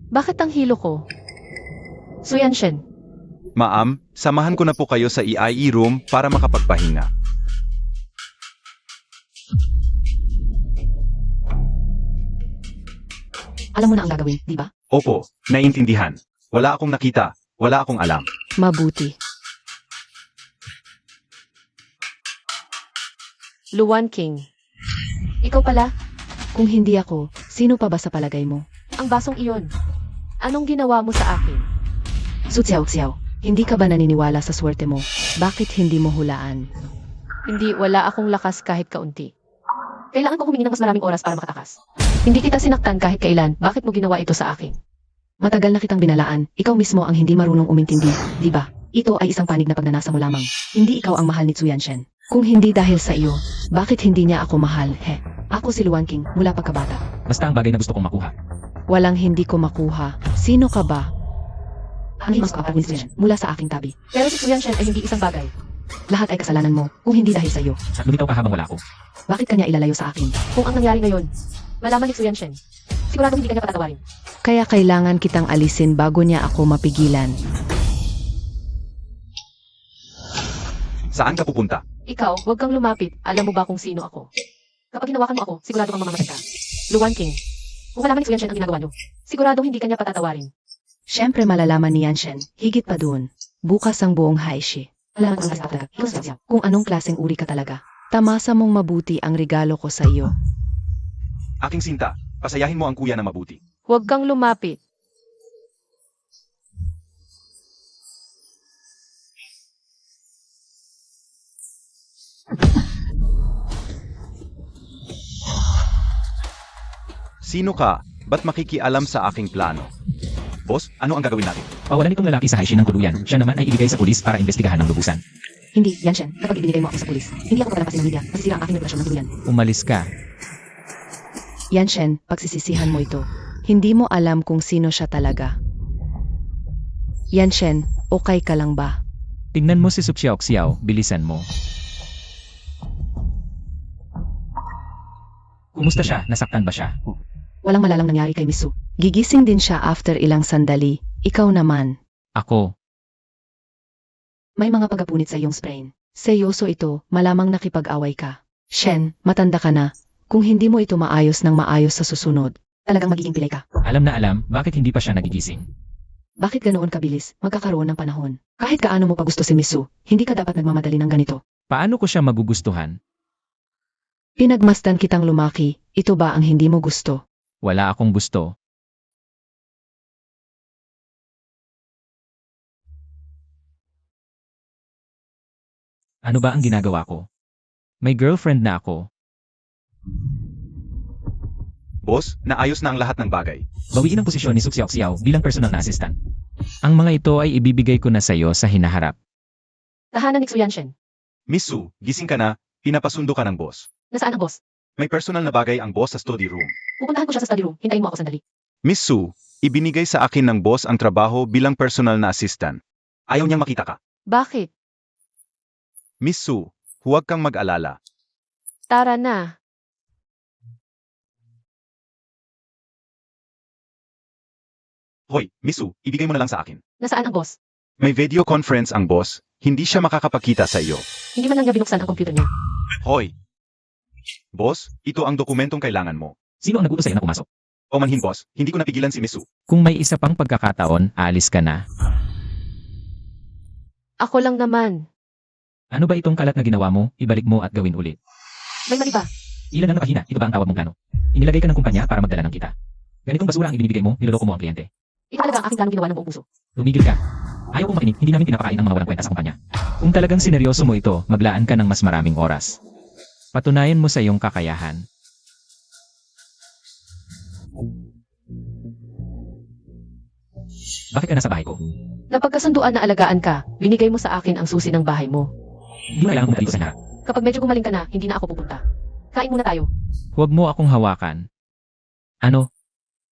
Bakit ang hilo ko? Xuyanshen, Ma'am, samahan ko na po kayo sa EIE room para makapagpahinga. Alam mo na ang gagawin, di ba? Opo, naiintindihan. Wala akong nakita, wala akong alam. Mabuti. Luwan King. Ikaw pala, Kung hindi ako, sino pa ba sa palagay mo? ang basong iyon. Anong ginawa mo sa akin? Su Xiao, hindi ka ba naniniwala sa swerte mo? Bakit hindi mo hulaan? Hindi, wala akong lakas kahit kaunti. Kailangan ko humingi ng mas maraming oras para makatakas. Hindi kita sinaktan kahit kailan, bakit mo ginawa ito sa akin? Matagal na kitang binalaan, ikaw mismo ang hindi marunong umintindi, di ba? Ito ay isang panig na pagnanasa mo lamang. Hindi ikaw ang mahal ni Tsuyan Shen. Kung hindi dahil sa iyo, bakit hindi niya ako mahal, he? Ako si Luan King, mula pagkabata. Basta ang bagay na gusto kong makuha. Walang hindi ko makuha. Sino ka ba? Ang himas ko ni Tsuyan Shen, mula sa aking tabi. Pero si Kuya Shen ay hindi isang bagay. Lahat ay kasalanan mo, kung hindi dahil sa iyo. At lumitaw ka habang wala ako. Bakit kanya ilalayo sa akin? Kung ang nangyari ngayon, malaman ni Kuya Shen, sigurado hindi kanya patatawarin. Kaya kailangan kitang alisin bago niya ako mapigilan. Saan ka pupunta? Ikaw, huwag kang lumapit. Alam mo ba kung sino ako? Kapag hinawakan mo ako, sigurado kang mamamatay ka. Luwan King, kung malaman ni Kuya Shen ang ginagawa niyo, sigurado hindi kanya patatawarin. Siyempre malalaman ni Yan Shen, higit pa doon. Bukas ang buong Haishi. Malaman ko sa talaga. Ikaw siya. Kung anong klaseng uri ka talaga. Tamasa mong mabuti ang regalo ko sa iyo. Aking sinta, pasayahin mo ang kuya na mabuti. Huwag kang lumapit. Sino ka? Ba't makikialam sa aking plano? Boss, ano ang gagawin natin? Pawalan itong lalaki sa Haishi ng tuluyan. Siya naman ay ibigay sa pulis para imbestigahan ng lubusan. Hindi, Yan Shen, kapag ibinigay mo ako sa pulis, hindi ako papalampasin ng media, masisira ang aking reputasyon ng tuluyan. Umalis ka. Yan Shen, pagsisisihan mo ito. Hindi mo alam kung sino siya talaga. Yan Shen, okay ka lang ba? Tingnan mo si Su Xiao, bilisan mo. Kumusta siya? Nasaktan ba siya? Walang malalang nangyari kay Miss Su. Gigising din siya after ilang sandali. Ikaw naman. Ako. May mga pagapunit sa iyong sprain. Seryoso ito, malamang nakipag-away ka. Shen, matanda ka na. Kung hindi mo ito maayos ng maayos sa susunod, talagang magiging pilay ka. Alam na alam, bakit hindi pa siya nagigising? Bakit ganoon kabilis? Magkakaroon ng panahon. Kahit kaano mo pa gusto si Miss Su, hindi ka dapat nagmamadali ng ganito. Paano ko siya magugustuhan? Pinagmasdan kitang lumaki, ito ba ang hindi mo gusto? Wala akong gusto. Ano ba ang ginagawa ko? May girlfriend na ako. Boss, naayos na ang lahat ng bagay. Bawiin ang posisyon ni Su Xiao bilang personal na assistant. Ang mga ito ay ibibigay ko na sa iyo sa hinaharap. Tahanan ni Kuya Shen. Miss Su, gising ka na, pinapasundo ka ng boss. Nasaan ang boss? May personal na bagay ang boss sa study room. Pupuntahan ko siya sa study room. Hintayin mo ako sandali. Miss Su, ibinigay sa akin ng boss ang trabaho bilang personal na assistant. Ayaw niyang makita ka. Bakit? Miss Su, huwag kang mag-alala. Tara na. Hoy, Miss Su, ibigay mo na lang sa akin. Nasaan ang boss? May video conference ang boss, hindi siya makakapagkita sa iyo. Hindi man lang niya binuksan ang computer niya. Hoy! Boss, ito ang dokumentong kailangan mo. Sino ang nagutos sa'yo na pumasok? O manhin boss, hindi ko napigilan si Miss Su. Kung may isa pang pagkakataon, aalis ka na. Ako lang naman. Ano ba itong kalat na ginawa mo? Ibalik mo at gawin ulit. May mali ba? Ilan ang nakahina? Ito ba ang tawag mong plano? Inilagay ka ng kumpanya para magdala ng kita. Ganitong basura ang ibinibigay mo, niloloko mo ang kliyente. Ito talaga ang aking planong ginawa ng buong puso. Tumigil ka. Ayaw kong makinig, hindi namin pinapakain ng mga walang kwenta sa kumpanya. Kung talagang sineryoso mo ito, maglaan ka ng mas maraming oras. Patunayan mo sa iyong kakayahan. Bakit ka nasa bahay ko? Napagkasunduan na alagaan ka, binigay mo sa akin ang susi ng bahay mo. Hindi mo kailangan pumunta dito sa harap. Kapag medyo gumaling ka na, hindi na ako pupunta. Kain muna tayo. Huwag mo akong hawakan. Ano?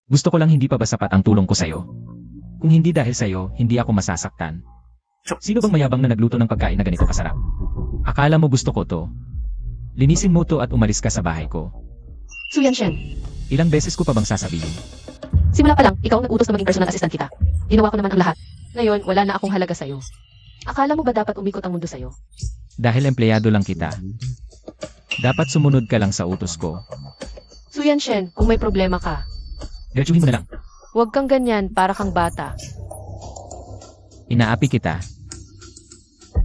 Gusto ko lang hindi pa ba sapat ang tulong ko sa'yo? Kung hindi dahil sa'yo, hindi ako masasaktan. Sino bang mayabang na nagluto ng pagkain na ganito kasarap? Akala mo gusto ko to? Linisin mo to at umalis ka sa bahay ko. Suyan Shen, Ilang beses ko pa bang sasabihin? simula pa lang, ikaw ang nag-utos na maging personal assistant kita. Ginawa ko naman ang lahat. Ngayon, wala na akong halaga sa'yo. Akala mo ba dapat umikot ang mundo sa'yo? Dahil empleyado lang kita. Dapat sumunod ka lang sa utos ko. Su Yanshen, kung may problema ka, Diretsuhin mo na lang. huwag kang ganyan para kang bata. Inaapi kita.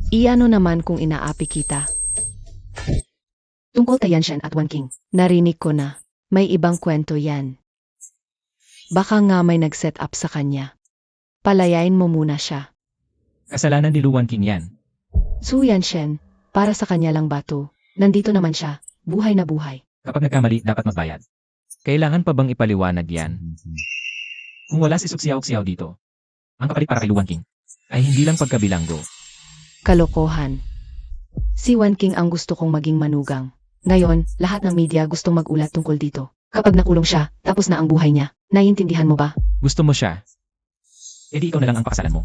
Iano naman kung inaapi kita. Tungkol kay Yanshen at Wan King, narinig ko na. May ibang kwento yan. Baka nga may nag-set up sa kanya. Palayain mo muna siya. Kasalanan ni Luwan King yan. Su Yanshen, para sa kanya lang ba to? Nandito naman siya, buhay na buhay. Kapag nagkamali, dapat magbayad. Kailangan pa bang ipaliwanag yan? Kung wala si Suxiao dito, ang kapalit para kay Luwan King ay hindi lang pagkabilanggo. Kalokohan. Si Wan King ang gusto kong maging manugang. Ngayon, lahat ng media gustong mag-ulat tungkol dito. Kapag nakulong siya, tapos na ang buhay niya. Naiintindihan mo ba? Gusto mo siya? E di ikaw na lang ang pakasalan mo.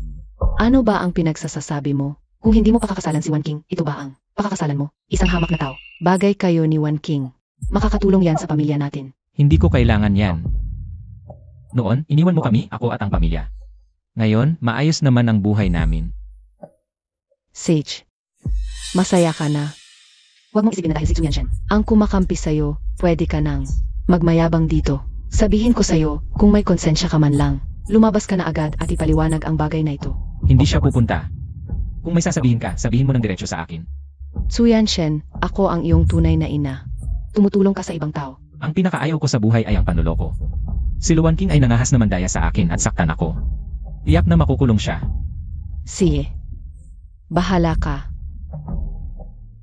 Ano ba ang pinagsasasabi mo? Kung hindi mo pakakasalan si Wan King, ito ba ang pakakasalan mo? Isang hamak na tao. Bagay kayo ni Wan King. Makakatulong yan sa pamilya natin. Hindi ko kailangan yan. Noon, iniwan mo kami, ako at ang pamilya. Ngayon, maayos naman ang buhay namin. Sage, masaya ka na. Huwag mong isipin na dahil si Su Yanshen ang kumakampi sa'yo, pwede ka nang magmayabang dito. Sabihin ko sa'yo, kung may konsensya ka man lang, lumabas ka na agad at ipaliwanag ang bagay na ito. Hindi siya pupunta. Kung may sasabihin ka, sabihin mo ng diretsyo sa akin. Su Yanshen, ako ang iyong tunay na ina. Tumutulong ka sa ibang tao. Ang pinakaayaw ko sa buhay ay ang panloloko. Si Luwan King ay nangahas na mandaya sa akin at saktan ako. Tiyak na makukulong siya. Sige. Bahala ka.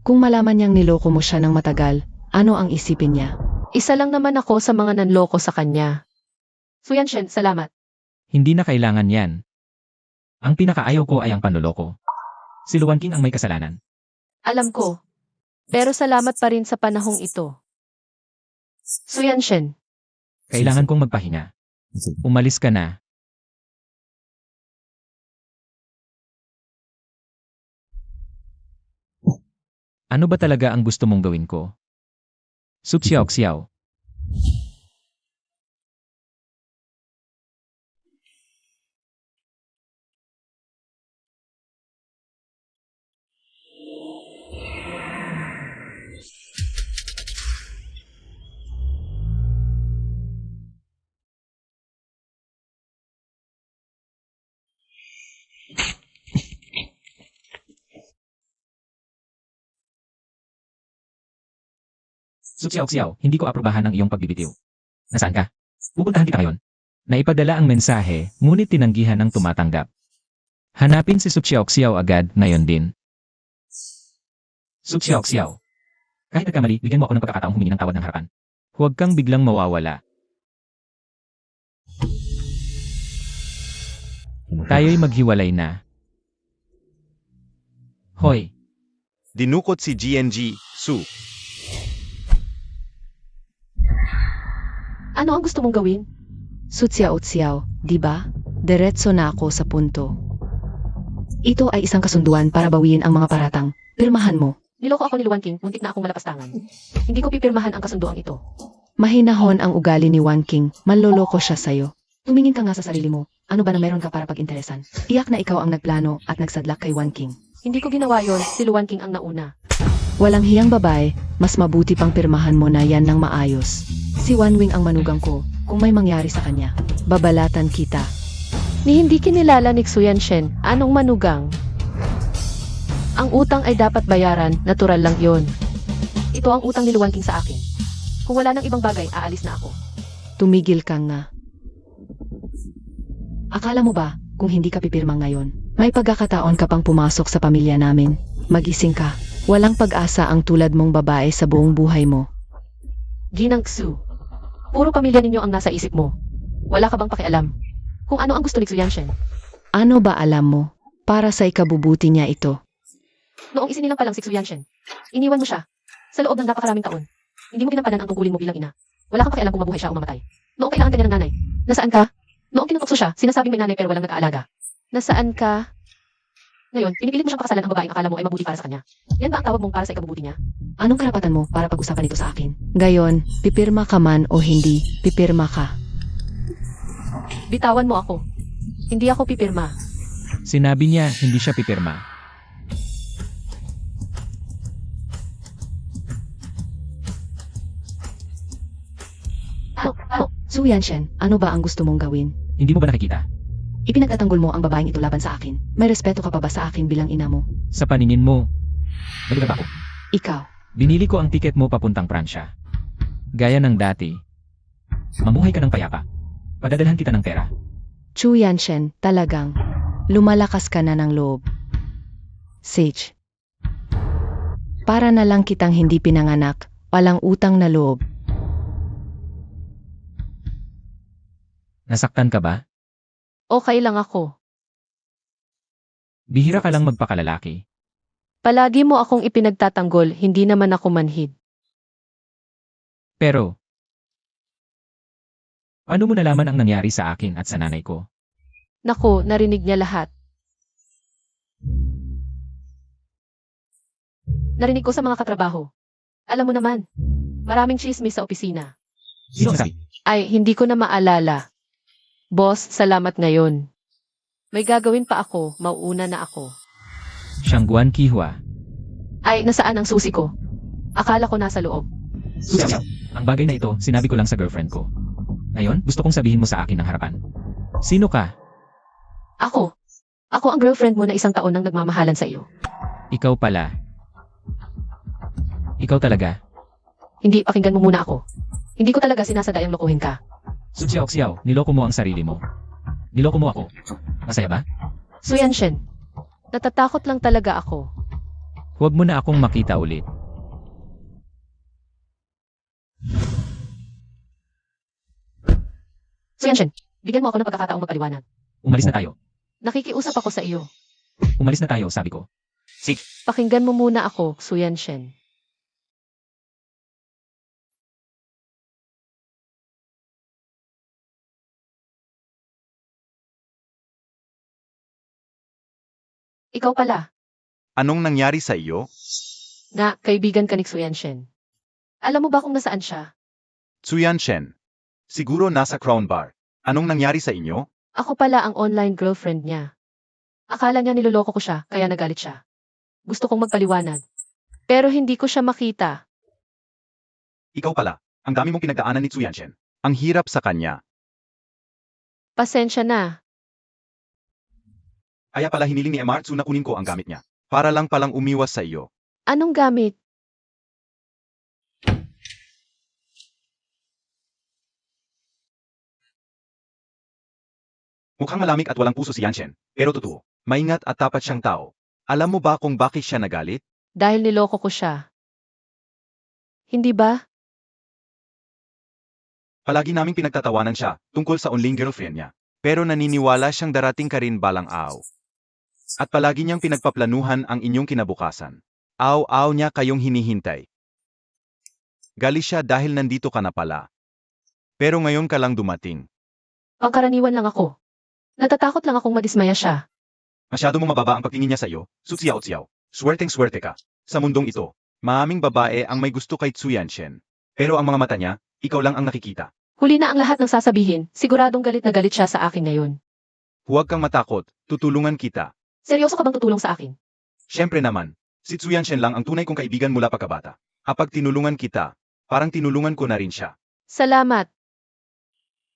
Kung malaman niyang niloko mo siya ng matagal, ano ang isipin niya? Isa lang naman ako sa mga nanloko sa kanya. Su Yanshen, salamat. Hindi na kailangan yan. Ang pinakaayaw ko ay ang panloloko. Si Luwan King ang may kasalanan. Alam ko. Pero salamat pa rin sa panahong ito. Su Yanshen, Kailangan kong magpahinga. Umalis ka na. Ano ba talaga ang gusto mong gawin ko? Suxiao. Suxiao, hindi ko aprobahan ang iyong pagbibitiw. Nasaan ka? Pupuntahan kita ngayon. Naipadala ang mensahe, ngunit tinanggihan ang tumatanggap. Hanapin si Suxiao agad ngayon din. Suxiao. Kahit nagkamali, bigyan mo ako ng pagkakataong humingi ng tawad ng harapan. Huwag kang biglang mawawala. Tayo'y maghiwalay na. Hoy, Dinukot si GNG, Su. ano ang gusto mong gawin? Sutsiao, di ba? Diretso na ako sa punto. Ito ay isang kasunduan para bawiin ang mga paratang. Pirmahan mo. Niloko ako ni Luwan King, muntik na akong malapastangan. Hindi ko pipirmahan ang kasunduang ito. Mahinahon ang ugali ni Wan King. Manloloko siya sa'yo. Tumingin ka nga sa sarili mo. Ano ba na meron ka para pag-interesan? Iyak na ikaw ang nagplano at nagsadlak kay Wan King. Hindi ko ginawa yon, si Luwan King ang nauna. Walang hiyang babae, mas mabuti pang pirmahan mo na yan ng maayos. Si Wan Wing ang manugang ko. Kung may mangyari sa kanya, babalatan kita. Ni hindi kinilala ni Su Yanshen, anong manugang? Ang utang ay dapat bayaran, natural lang yon. Ito ang utang ni Luwan King sa akin. Kung wala nang ibang bagay, aalis na ako. Tumigil ka nga. Akala mo ba, kung hindi ka pipirma ngayon, may pagkakataon ka pang pumasok sa pamilya namin? Magising ka. Walang pag-asa ang tulad mong babae sa buong buhay mo. Ginang Su, puro pamilya ninyo ang nasa isip mo. Wala ka bang pakialam? Kung ano ang gusto ni Su Yanshen? Ano ba alam mo? Para sa ikabubuti niya ito. Noong isinilang pa lang si Su Yanshen, iniwan mo siya. Sa loob ng napakaraming taon. Hindi mo ginampanan ang tungkulin mo bilang ina. Wala kang pakialam kung mabuhay siya o mamatay. Noong kailangan ka niya ng nanay. Nasaan ka? Noong tinutokso siya, sinasabing may nanay pero walang nag-aalaga. Nasaan ka? Ngayon, pinipilit mo siyang pakasalan ang babaeng akala mo ay mabuti para sa kanya. Yan ba ang tawag mong para sa ikabubuti niya? Anong karapatan mo para pag-usapan ito sa akin? Gayon, pipirma ka man o hindi, pipirma ka. Bitawan mo ako. Hindi ako pipirma. Sinabi niya hindi siya pipirma. Su Yanshen, ano ba ang gusto mong gawin? Hindi mo ba nakikita? Ipinagtatanggol mo ang babaeng ito laban sa akin. May respeto ka pa ba sa akin bilang ina mo? Sa paningin mo, baliw ba ako? Ikaw. Binili ko ang tiket mo papuntang Pransya. Gaya ng dati. Mamuhay ka ng payapa. Padadalhan kita ng pera. Chu Yanshen, talagang lumalakas ka na ng loob. Sage. Para na lang kitang hindi pinanganak, walang utang na loob. Nasaktan ka ba? Okay lang ako. Bihira ka lang magpakalalaki. Palagi mo akong ipinagtatanggol, hindi naman ako manhid. Pero, paano mo nalaman ang nangyari sa akin at sa nanay ko? Naku, narinig niya lahat. Narinig ko sa mga katrabaho. Alam mo naman, maraming chismis sa opisina. Sino ang sabi? Ay, hindi ko na maalala. Boss, salamat ngayon. May gagawin pa ako, mauuna na ako. Shangguan Kihua. Ay, nasaan ang susi ko? Akala ko nasa loob. Susi. Ang bagay na ito, sinabi ko lang sa girlfriend ko. Ngayon, gusto kong sabihin mo sa akin ng harapan. Sino ka? Ako. Ako ang girlfriend mo na 1 taon nang nagmamahalan sa iyo. Ikaw pala. Ikaw talaga. Hindi, pakinggan mo muna ako. Hindi ko talaga sinasadayang lokohin ka. Xiao, niloko mo ang sarili mo. Niloko mo ako. Masaya ba? Su Yanshen, natatakot lang talaga ako. Huwag mo na akong makita ulit. Su Yanshen, bigyan mo ako ng pagkakataong magpaliwanag. Umalis na tayo. Nakikiusap ako sa iyo. Umalis na tayo, sabi ko. Pakinggan mo muna ako, Su Yanshen. Ikaw pala, Anong nangyari sa iyo? na kaibigan ka ni Su Yanshen. Alam mo ba kung nasaan siya? Tsuyan Shen. Siguro nasa Crown Bar. Anong nangyari sa inyo? Ako pala ang online girlfriend niya. Akala niya niloloko ko siya, kaya nagalit siya. Gusto kong magpaliwanag. Pero hindi ko siya makita. Ikaw pala. Ang dami mong pinagdaanan ni Tsuyan Shen. Ang hirap sa kanya. Pasensya na. Kaya pala hiniling ni Emartsu na kunin ko ang gamit niya. Para lang palang umiwas sa iyo. Anong gamit? Mukhang malamig at walang puso si Yanshen. Pero totoo. Maingat at tapat siyang tao. Alam mo ba kung bakit siya nagalit? Dahil niloko ko siya. Hindi ba? Palagi naming pinagtatawanan siya tungkol sa online girlfriend niya. Pero naniniwala siyang darating ka rin balang araw. At palagi niyang pinagpaplanuhan ang inyong kinabukasan. Aw-aw niya kayong hinihintay. Gali siya dahil nandito ka na pala. Pero ngayon ka lang dumating. Pangkaraniwan lang ako. Natatakot lang akong madismaya siya. Masyado mong mababa ang pagtingin niya sa iyo, Sutsiao-tsiao. Swerteng-swerte ka. Sa mundong ito, maaming babae ang may gusto kay Tsuyan Shen. Pero ang mga mata niya, ikaw lang ang nakikita. Huli na ang lahat ng sasabihin, siguradong galit na galit siya sa akin ngayon. Huwag kang matakot, tutulungan kita. Seryoso ka bang tutulong sa akin? Siyempre naman, si Tsuyan Shen lang ang tunay kong kaibigan mula pagkabata. Kapag tinulungan kita, parang tinulungan ko na rin siya. Salamat.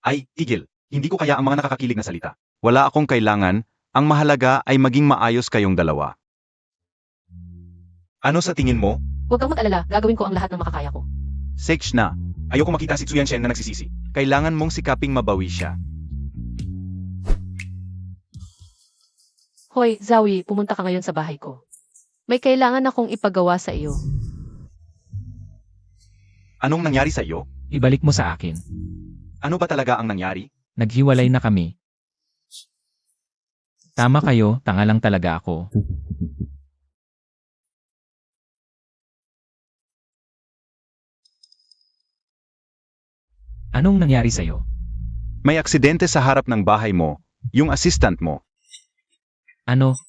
Ay, tigil. Hindi ko kaya ang mga nakakakilig na salita. Wala akong kailangan, ang mahalaga ay maging maayos kayong dalawa. Ano sa tingin mo? Huwag kang mag-alala, gagawin ko ang lahat ng makakaya ko. Sage na. Ayoko makita si Tsuyan Shen na nagsisisi. Kailangan mong sikaping mabawi siya. Hoy, Zawi, pumunta ka ngayon sa bahay ko. May kailangan akong ipagawa sa iyo. Anong nangyari sa iyo? Ibalik mo sa akin. Ano ba talaga ang nangyari? Naghiwalay na kami. Tama kayo, tanga lang talaga ako. Anong nangyari sa'yo? May aksidente sa harap ng bahay mo, yung assistant mo. Ano?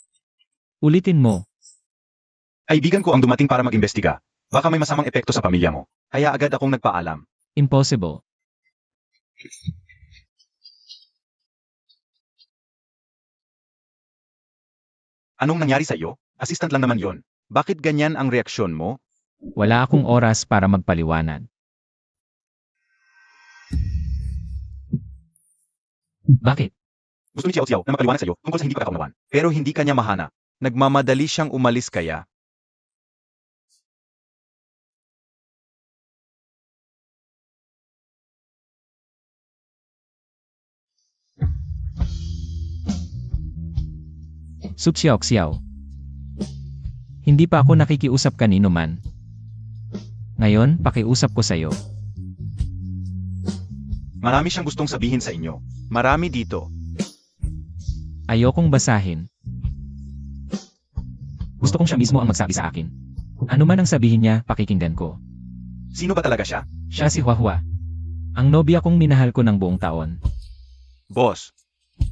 Ulitin mo. Kaibigan ko ang dumating para mag-imbestiga. Baka may masamang epekto sa pamilya mo. Kaya agad akong nagpaalam. Impossible. Anong nangyari sa iyo? Assistant lang naman yon. Bakit ganyan ang reaksyon mo? Wala akong oras para magpaliwanag. Bakit? Gusto ni Xiao Xiao na magpaliwanag sa iyo tungkol sa hindi pagkakaunawan. Pero hindi kanya mahana. Nagmamadali siyang umalis kaya. Suxiao Xiao. Hindi pa ako nakikiusap kanino man. Ngayon, pakiusap ko sa'yo. Marami siyang gustong sabihin sa inyo. Marami dito. Ayokong basahin. Gusto kong siya mismo ang magsabi sa akin. Ano man ang sabihin niya, pakikinggan ko. Sino ba talaga siya? Siya si Huahua. Ang nobya kong minahal ko ng buong taon. Boss,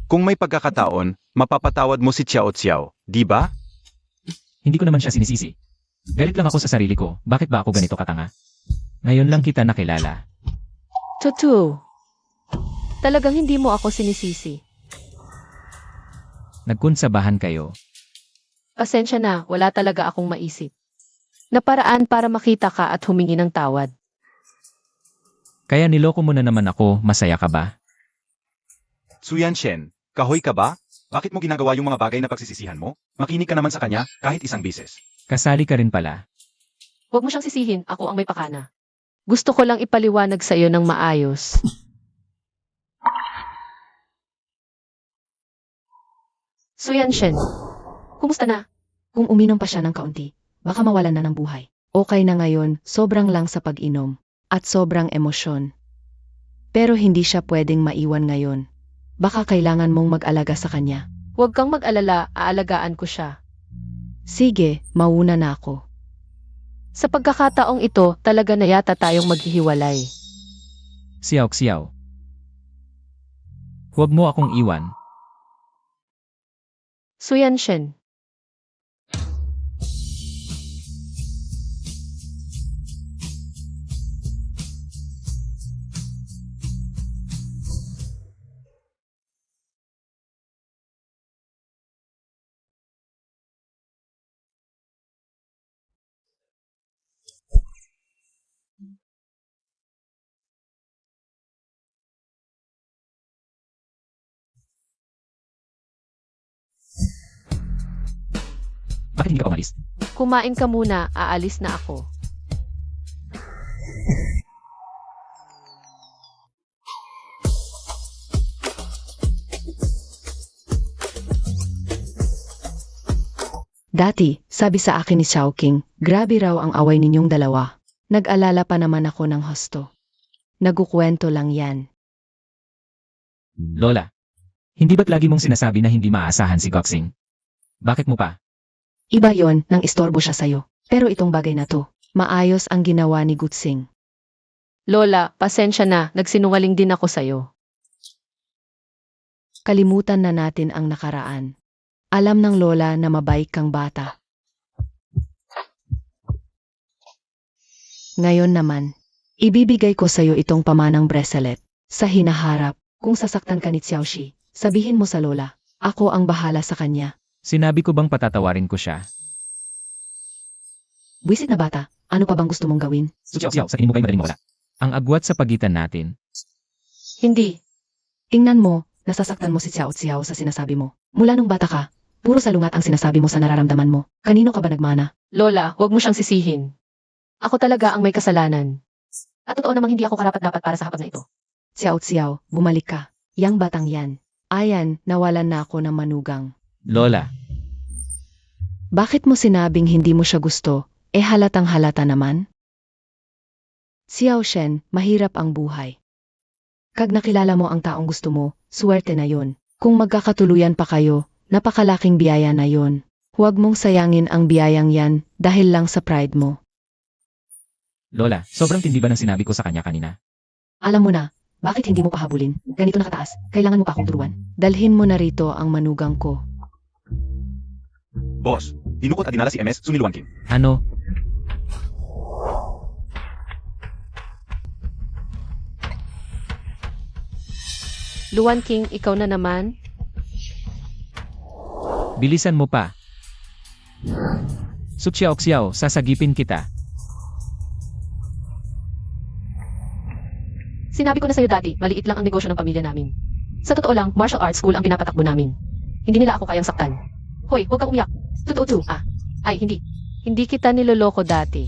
kung may pagkakataon, mapapatawad mo si Xiao Xiao, di ba? Hindi ko naman siya sinisisi. Galit lang ako sa sarili ko, bakit ba ako ganito katanga? Ngayon lang kita nakilala. Totoo. Talagang hindi mo ako sinisisi. Nagkunsabahan kayo. Pasensya na, wala talaga akong maisip. Naparaan para makita ka at humingi ng tawad. Kaya niloko mo na naman ako, masaya ka ba? Suyan Shen, kahoy ka ba? Bakit mo ginagawa yung mga bagay na pagsisisihan mo? Makinig ka naman sa kanya kahit isang bises. Kasali ka rin pala. Huwag mo siyang sisihin, ako ang may pakana. Gusto ko lang ipaliwanag sa iyo ng maayos. Suyan Shen, kumusta na? Kung uminom pa siya ng kaunti, baka mawalan na ng buhay. Okay na ngayon, sobrang lang sa pag-inom. At sobrang emosyon. Pero hindi siya pwedeng maiwan ngayon. Baka kailangan mong mag-alaga sa kanya. Huwag kang mag-alala, aalagaan ko siya. Sige, mauna na ako. Sa pagkakataong ito, talaga na yata tayong maghihiwalay. Xiao Xiao. Huwag mo akong iwan. Suyan Shen. Bakit hindi ka pa umalis? Kumain ka muna, aalis na ako. Dati, sabi sa akin ni Xiaoqing, grabe raw ang away ninyong dalawa. Nag-alala pa naman ako ng husto. Nagukwento lang yan. Lola. Hindi ba't lagi mong sinasabi na hindi maaasahan si Goxing? Bakit mo pa? Iba yon nang istorbo siya sa'yo. Pero itong bagay na to, maayos ang ginawa ni Gutsing. Lola, pasensya na, nagsinungaling din ako sa'yo. Kalimutan na natin ang nakaraan. Alam ng lola na mabait kang bata. Ngayon naman, ibibigay ko sa'yo itong pamanang bracelet. Sa hinaharap, kung sasaktan ka ni Xiaoxi, sabihin mo sa lola, ako ang bahala sa kanya. Sinabi ko bang patatawarin ko siya? Buisit na bata, ano pa bang gusto mong gawin? Xiao Xiao, sa tingin mo ba'y madaling mawala? Ang agwat sa pagitan natin. Hindi. Tingnan mo, nasasaktan mo si Xiao Xiao sa sinasabi mo. Mula nung bata ka, puro salungat ang sinasabi mo sa nararamdaman mo. Kanino ka ba nagmana? Lola, huwag mo siyang sisihin. Ako talaga ang may kasalanan. At totoo namang hindi ako karapat-dapat para sa hapag na ito. Xiao Xiao, bumalik ka. Yang batang yan. Ayan, nawalan na ako ng manugang. Lola. Bakit mo sinabing hindi mo siya gusto? Halatang halata naman? Xiao Shen, mahirap ang buhay. Kag nakilala mo ang taong gusto mo, suwerte na yon. Kung magkakatuluyan pa kayo, napakalaking biyaya na yon. Huwag mong sayangin ang biyayang yan dahil lang sa pride mo. Lola, sobrang tindi ba ng sinabi ko sa kanya kanina? Alam mo na, bakit hindi mo pahabulin? Ganito nakataas, kailangan mo pa akong turuan. Dalhin mo na rito ang manugang ko. Boss, dinukot at dinala si MS Suniluan King. Ano? Luan King, ikaw na naman? Bilisan mo pa. Sutsiao-xiao, sasagipin kita. Sinabi ko na sa'yo dati, maliit lang ang negosyo ng pamilya namin. Sa totoo lang, martial arts school ang pinapatakbo namin. Hindi nila ako kayang saktan. Hoy, huwag kang umiyak. Totoo. Ay, hindi. Hindi kita niloloko dati.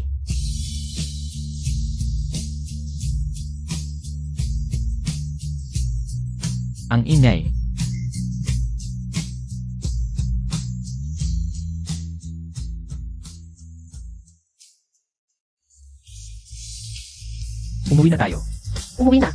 Ang ingay. Umuwi na tayo. Umuwi na.